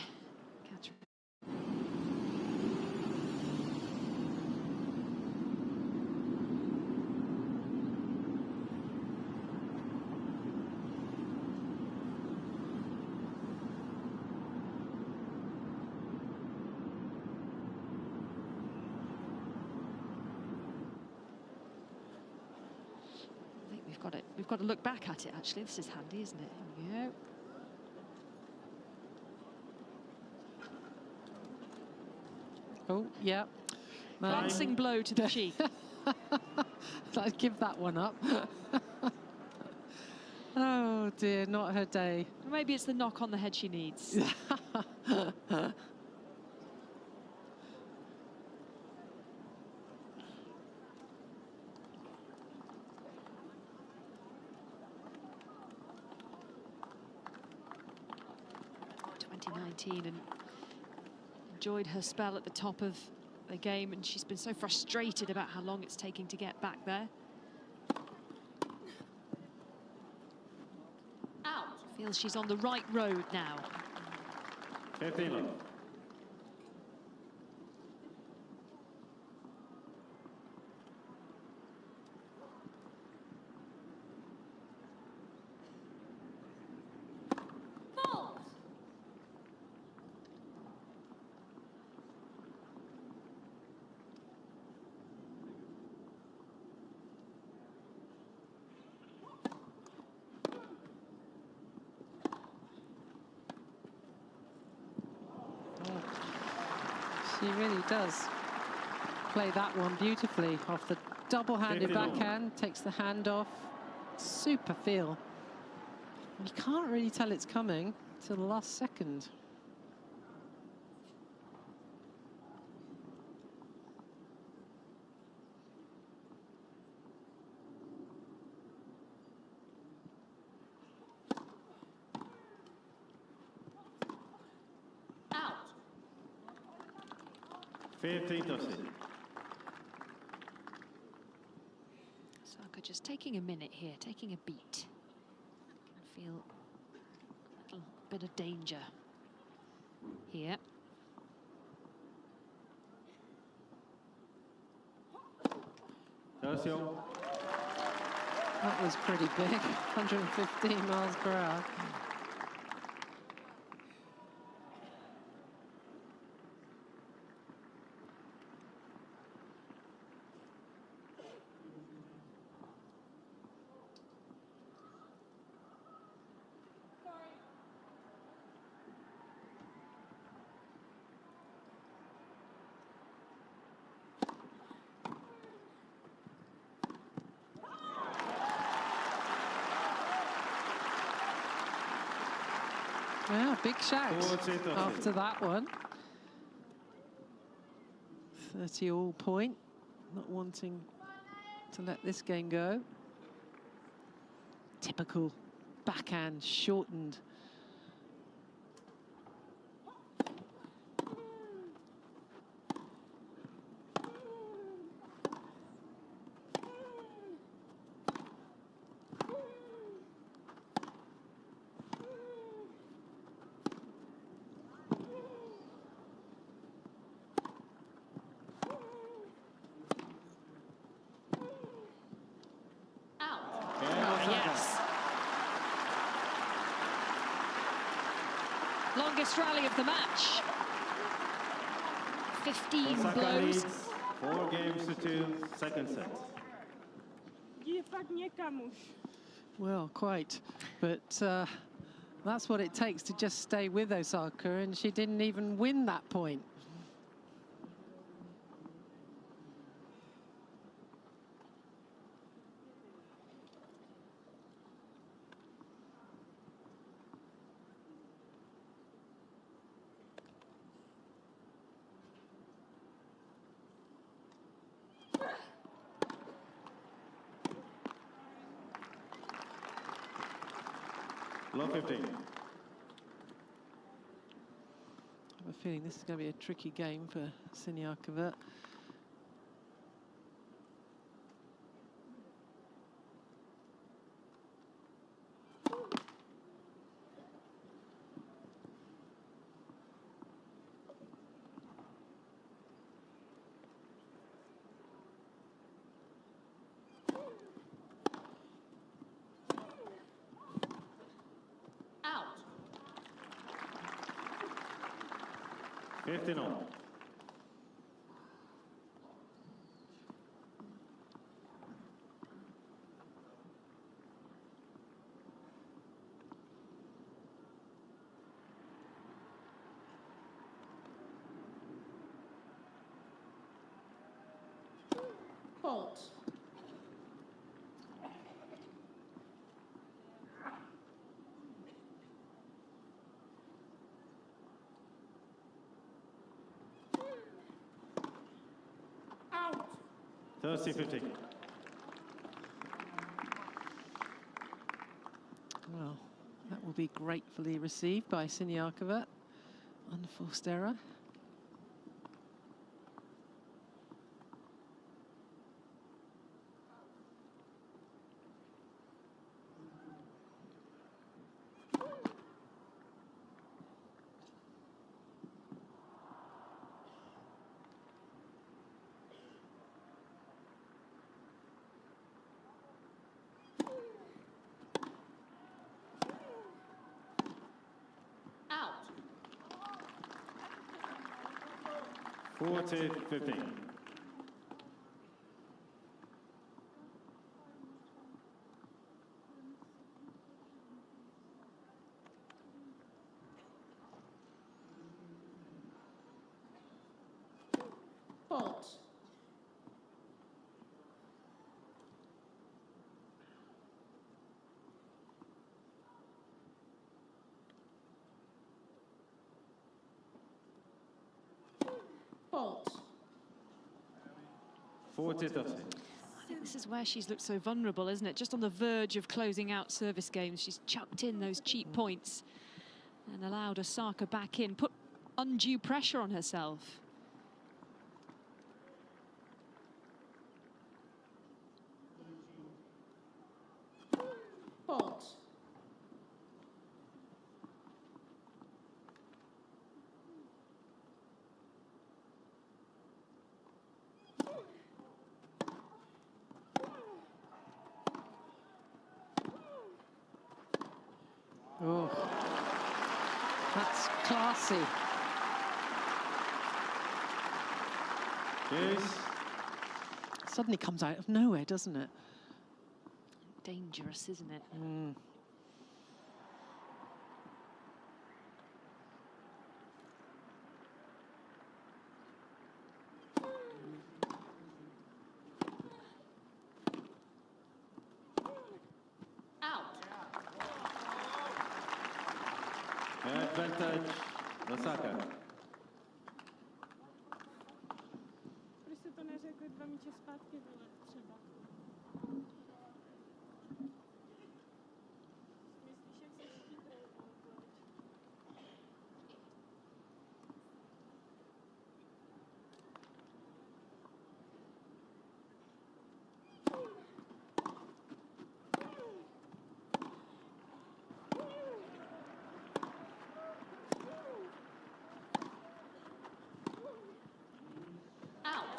We've got to look back at it, actually. This is handy, isn't it? Here we go. Oh, yeah. Glancing blow to the cheek. I'd give that one up. Oh, dear, not her day. Maybe it's the knock on the head she needs. And enjoyed her spell at the top of the game, and she's been so frustrated about how long it's taking to get back there. Out. Feels she's on the right road now. 15 love. She really does play that one beautifully off the double-handed 51. backhand, takes the hand off. Super feel. You can't really tell it's coming till the last second. Out. 15 to 6. Osaka just taking a minute here, taking a beat. Can feel a little bit of danger here. Tercio. That was pretty big, 115 miles per hour. Yeah, big shout 40 to after 6. that one. 30 all point, not wanting to let this game go. Typical backhand, shortened. Out. Yes. Longest rally of the match. 15 Osaka blows. leads 4 games to 2, second set. Well, quite. But that's what it takes to just stay with Osaka, and she didn't even win that point. Low 15. I have a feeling this is going to be a tricky game for Siniakova. Out. 15 all. Fault. Out. 30, 15. Well, that will be gratefully received by Siniakova. Unforced error. Out. 40, 15. Fault. Fault. 40-30. I think this is where she's looked so vulnerable, isn't it? Just on the verge of closing out service games, she's chucked in those cheap points and allowed Osaka back in, put undue pressure on herself. Fault. Oh, that's classy. Cheers. Suddenly comes out of nowhere, doesn't it? Dangerous, isn't it? Advantage, Osaka. Proč jste to neřekli 2 míče zpátky, vole, třeba? Myslíš, jak se štítrou, vole,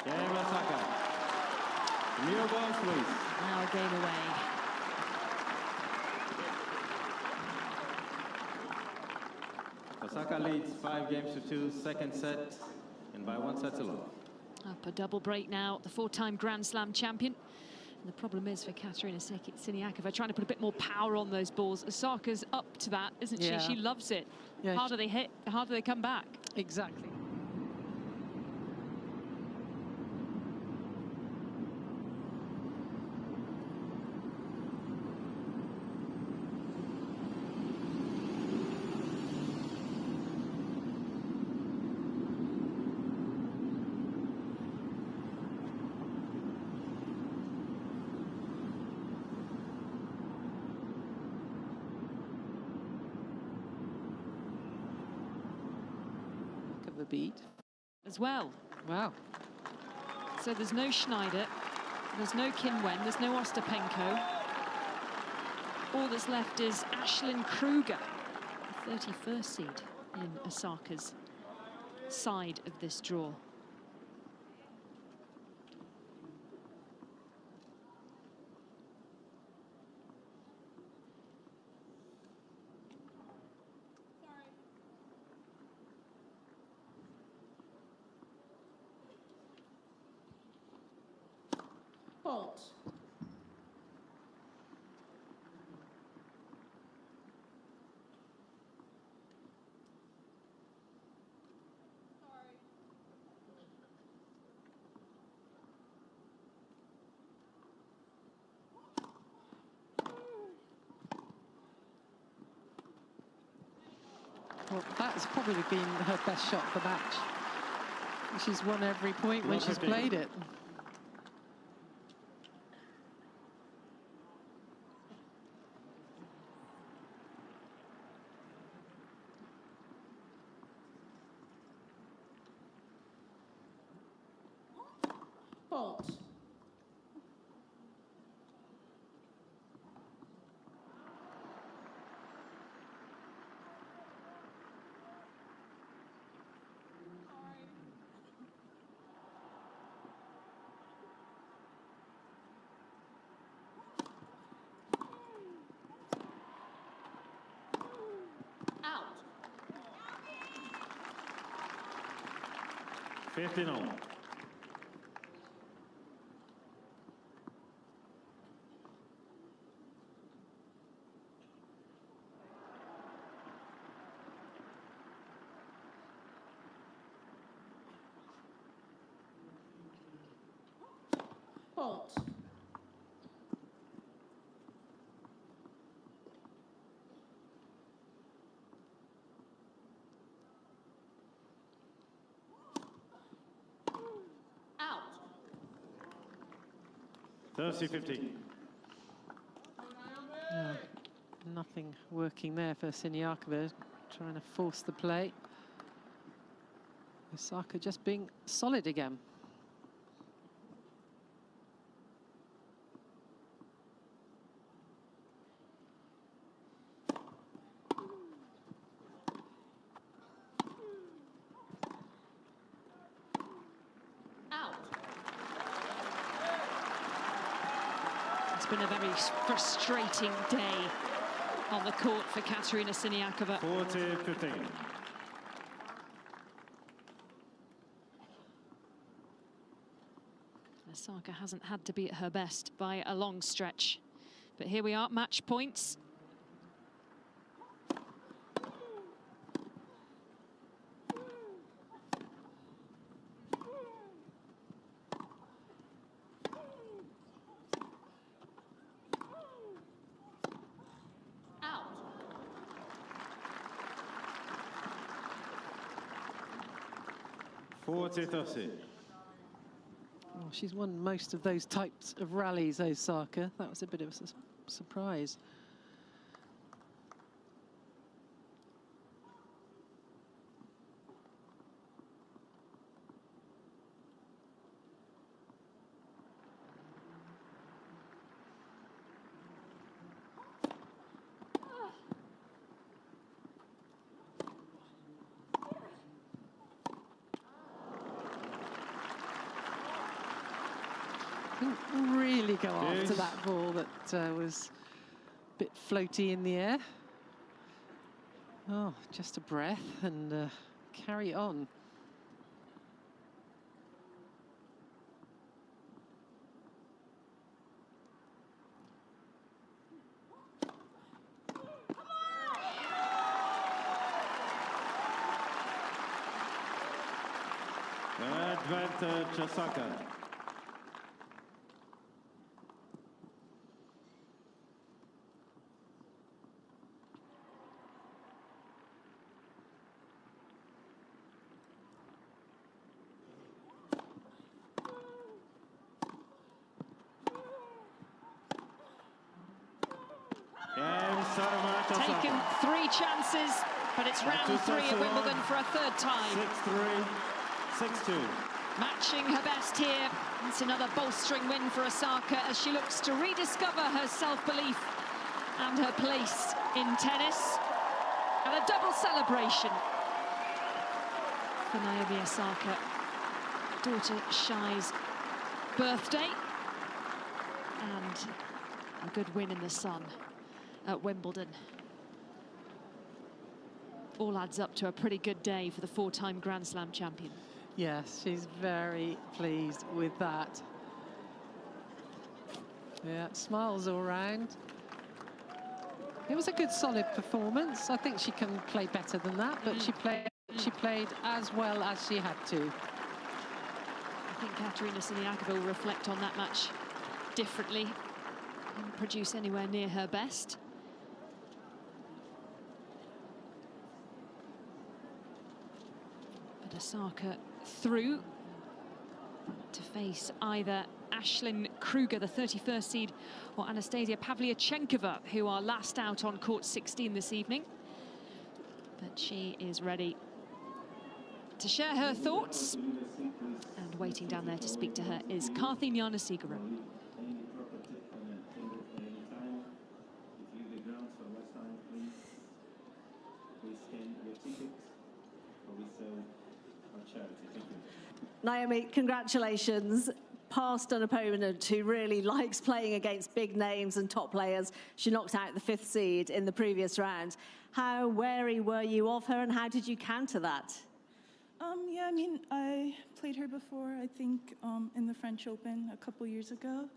Game Osaka. New balls, please. Now a game away. Osaka leads 5-2, second set, and by 1 set to love. Up a double break now, the 4-time Grand Slam champion. And the problem is for Katerina Siniakova trying to put a bit more power on those balls. Osaka's up to that, isn't Yeah. she? She loves it. Yeah, The harder they hit, the harder they come back. Exactly. Of a beat. As well. Wow. So there's no Schneider, there's no Kinwen, there's no Ostapenko. All that's left is Ashlyn Kruger, the 31st seed in Osaka's side of this draw. Fault. Well, that's probably been her best shot of the match. She's won every point when she's played it. Fault. Out. 15-all. 30-15. Nothing working there for Siniakova, trying to force the play. Osaka just being solid again. It's been a very frustrating day on the court for Katerina Siniakova. 40-15. Osaka hasn't had to be at her best by a long stretch. But here we are, match points. Out. 40-30. Well, she's won most of those types of rallies, Osaka. That was a bit of a surprise. Didn't really go after that ball that was a bit floaty in the air. Oh, just a breath and carry on. Advantage Osaka. Taken 3 chances, but it's round 3 at Wimbledon for a third time. 6-3, 6-2. Matching her best here. It's another bolstering win for Osaka as she looks to rediscover her self-belief and her place in tennis. And a double celebration for Naomi Osaka. Daughter Shai's birthday. And a good win in the sun at Wimbledon. All adds up to a pretty good day for the 4-time Grand Slam champion. Yes, she's very pleased with that. Yeah, smiles all round. It was a good, solid performance. I think she can play better than that, but she played as well as she had to. I think Katerina Siniakova will reflect on that match differently and produce anywhere near her best. But Osaka through to face either Ashlyn Kruger, the 31st seed, or Anastasia Pavlyuchenkova, who are last out on court 16 this evening. But she is ready to share her thoughts. And waiting down there to speak to her is Karthi Gnanasegaram. Naomi, congratulations. Past an opponent who really likes playing against big names and top players. She knocked out the 5th seed in the previous round. How wary were you of her and how did you counter that? Yeah, I mean, I played her before, I think, in the French Open a couple years ago.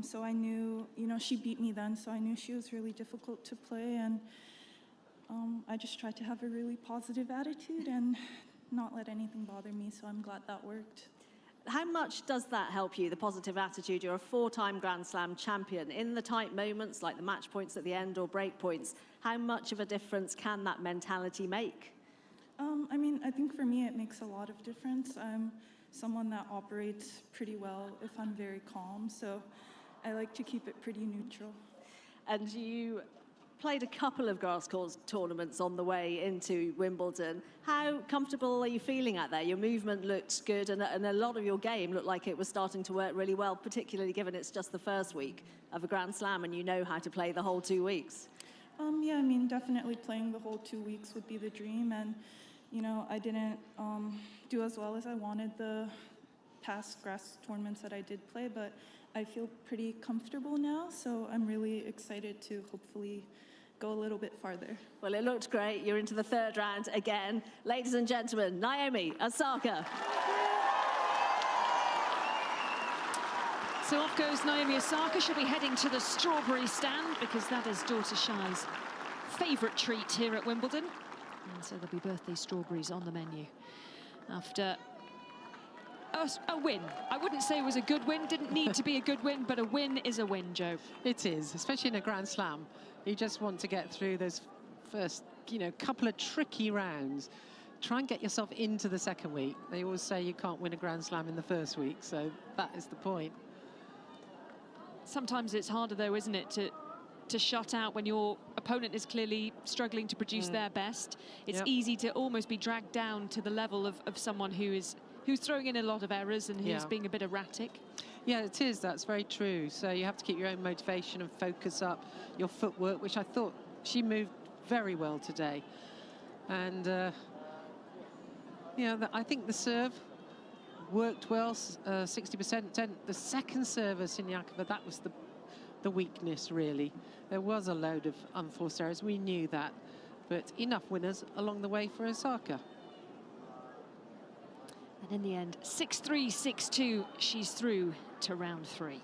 So I knew, you know, she beat me then, so I knew she was really difficult to play. And I just tried to have a really positive attitude and not let anything bother me, so I'm glad that worked. How much does that help you, the positive attitude? You're a 4-time Grand Slam champion. In the tight moments, like the match points at the end or break points, how much of a difference can that mentality make? I mean, I think for me it makes a lot of difference. I'm someone that operates pretty well if I'm very calm, so I like to keep it pretty neutral. And you played a couple of grass court tournaments on the way into Wimbledon. How comfortable are you feeling out there? Your movement looked good, and a lot of your game looked like it was starting to work really well, particularly given it's just the first week of a Grand Slam and you know how to play the whole 2 weeks. Yeah, I mean, definitely playing the whole 2 weeks would be the dream. And, you know, I didn't do as well as I wanted the past grass tournaments that I did play, but I feel pretty comfortable now. So I'm really excited to hopefully go a little bit farther. Well, it looked great. You're into the third round again. Ladies and gentlemen, Naomi Osaka. So off goes Naomi Osaka. She'll be heading to the strawberry stand because that is daughter Shai's favourite treat here at Wimbledon. And so there'll be birthday strawberries on the menu after a win. I wouldn't say it was a good win, didn't need to be a good win, but a win is a win, Joe. It is, especially in a Grand Slam. You just want to get through those first, you know, couple of tricky rounds. Try and get yourself into the second week. They always say you can't win a Grand Slam in the first week, so that is the point. Sometimes it's harder, though, isn't it, to shut out when your opponent is clearly struggling to produce their best. It's easy to almost be dragged down to the level of someone who's throwing in a lot of errors and who's being a bit erratic. Yeah, it is. That's very true. So you have to keep your own motivation and focus up your footwork, which I thought she moved very well today. And, I think the serve worked well, 60%. The second serve of Siniakova, that was the weakness, really. There was a load of unforced errors. We knew that. But enough winners along the way for Osaka. And in the end, 6-3, 6-2, she's through to round 3.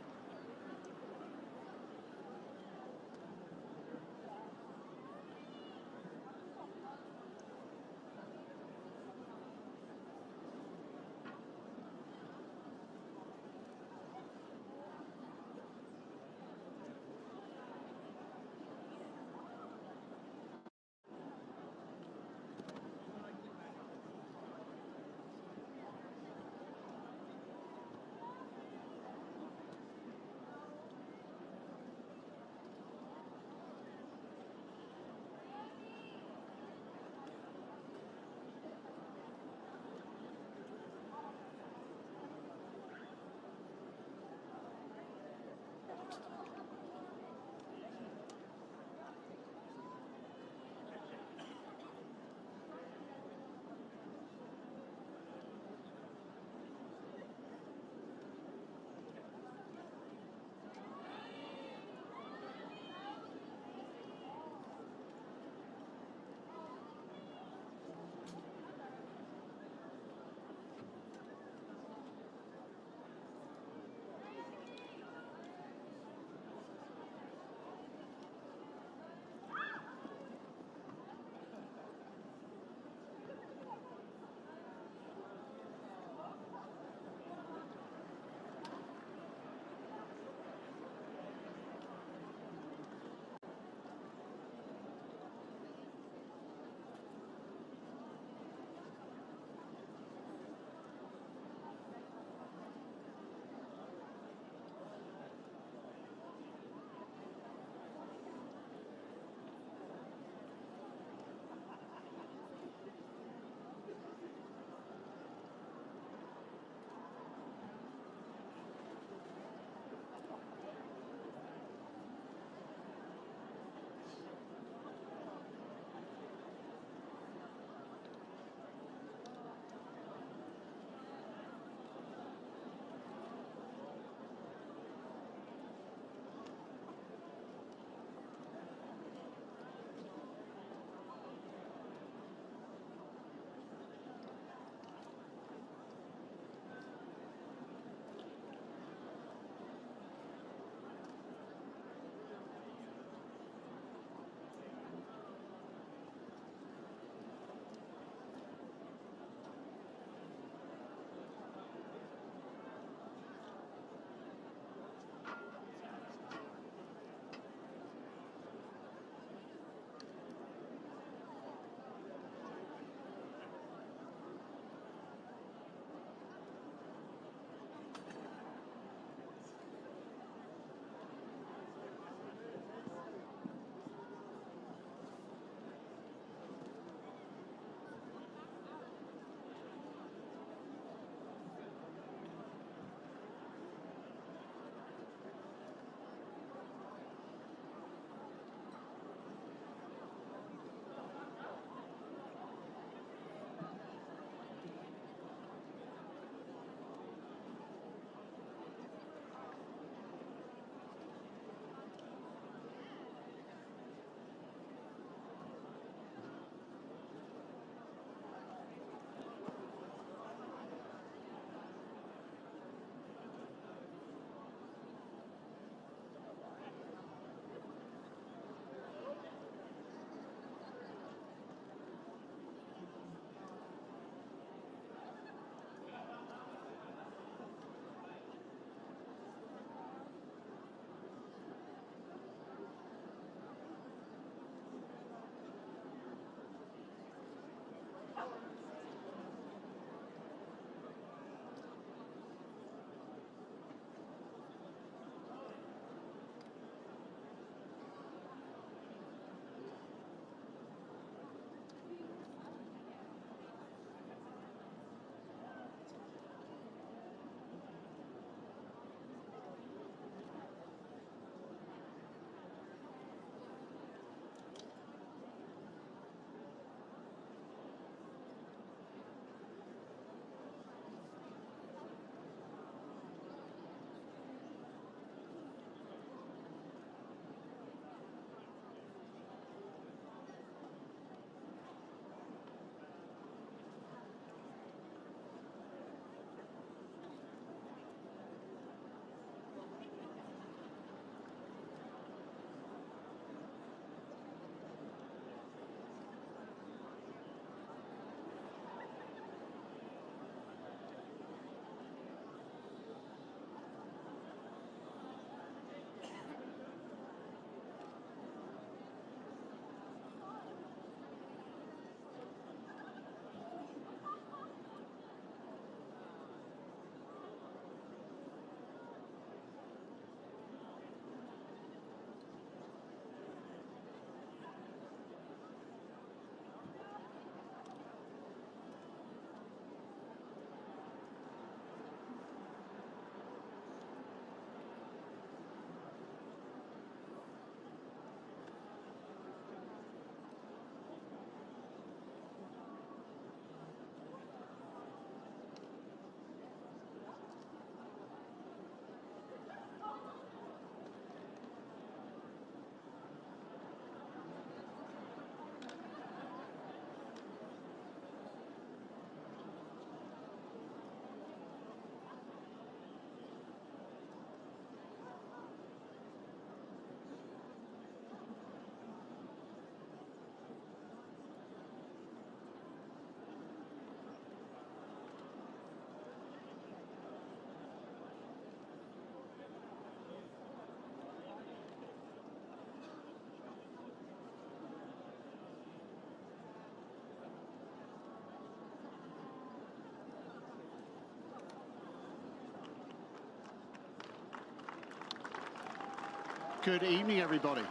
Good evening, everybody,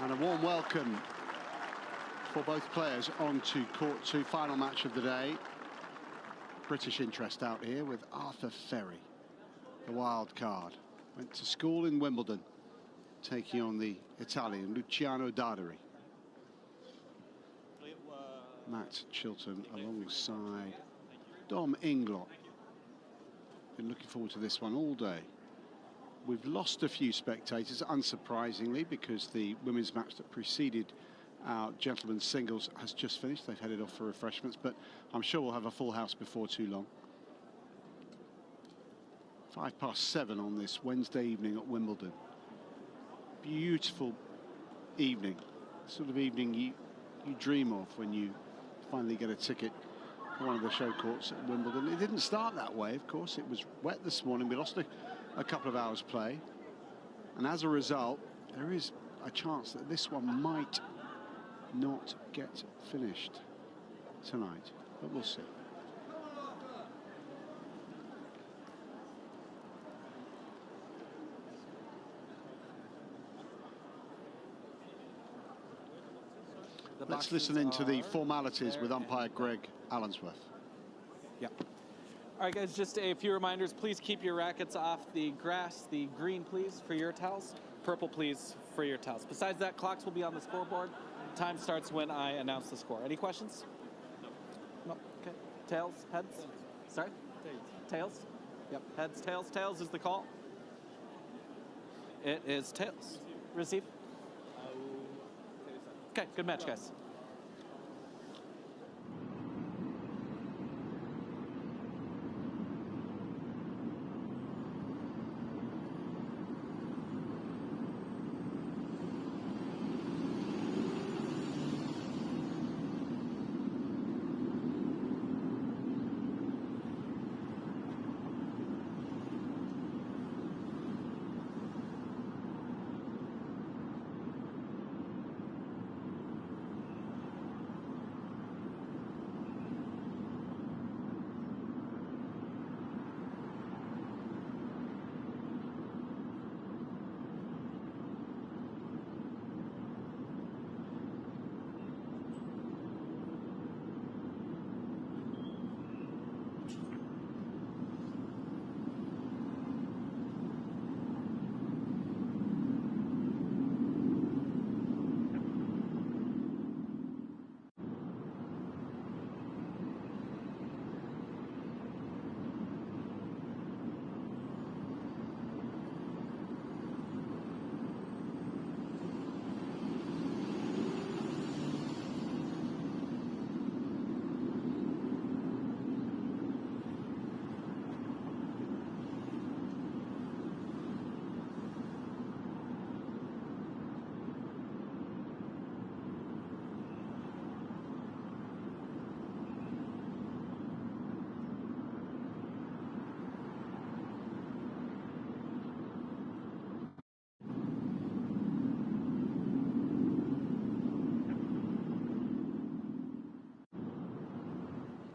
and a warm welcome for both players onto court 2, final match of the day. British interest out here with Arthur Ferry, the wild card. Went to school in Wimbledon, taking on the Italian Luciano Darderi. Matt Chilton alongside Dom Inglot. Been looking forward to this one all day. We've lost a few spectators, unsurprisingly, because the women's match that preceded our gentlemen's singles has just finished. They've headed off for refreshments, but I'm sure we'll have a full house before too long. 7:05 on this Wednesday evening at Wimbledon. Beautiful evening, sort of evening you dream of when you finally get a ticket for one of the show courts at Wimbledon. It didn't start that way, of course. It was wet this morning. We lost a couple of hours play, and as a result there is a chance that this one might not get finished tonight, but we'll see. Let's listen into the formalities with umpire Greg Allensworth. Yep. All right, guys, just a few reminders. Please keep your rackets off the grass. The green, please, for your towels. Purple, please, for your towels. Besides that, clocks will be on the scoreboard. Time starts when I announce the score. Any questions? No. Okay. Tails, heads? Sorry? Tails? Yep. Heads, tails. Tails is the call. It is tails. Receive. Okay, good match, guys.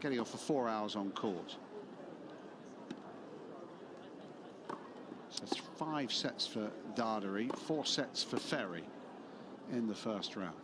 Getting off for 4 hours on court. So it's 5 sets for Darderi, 4 sets for Ferry in the first round.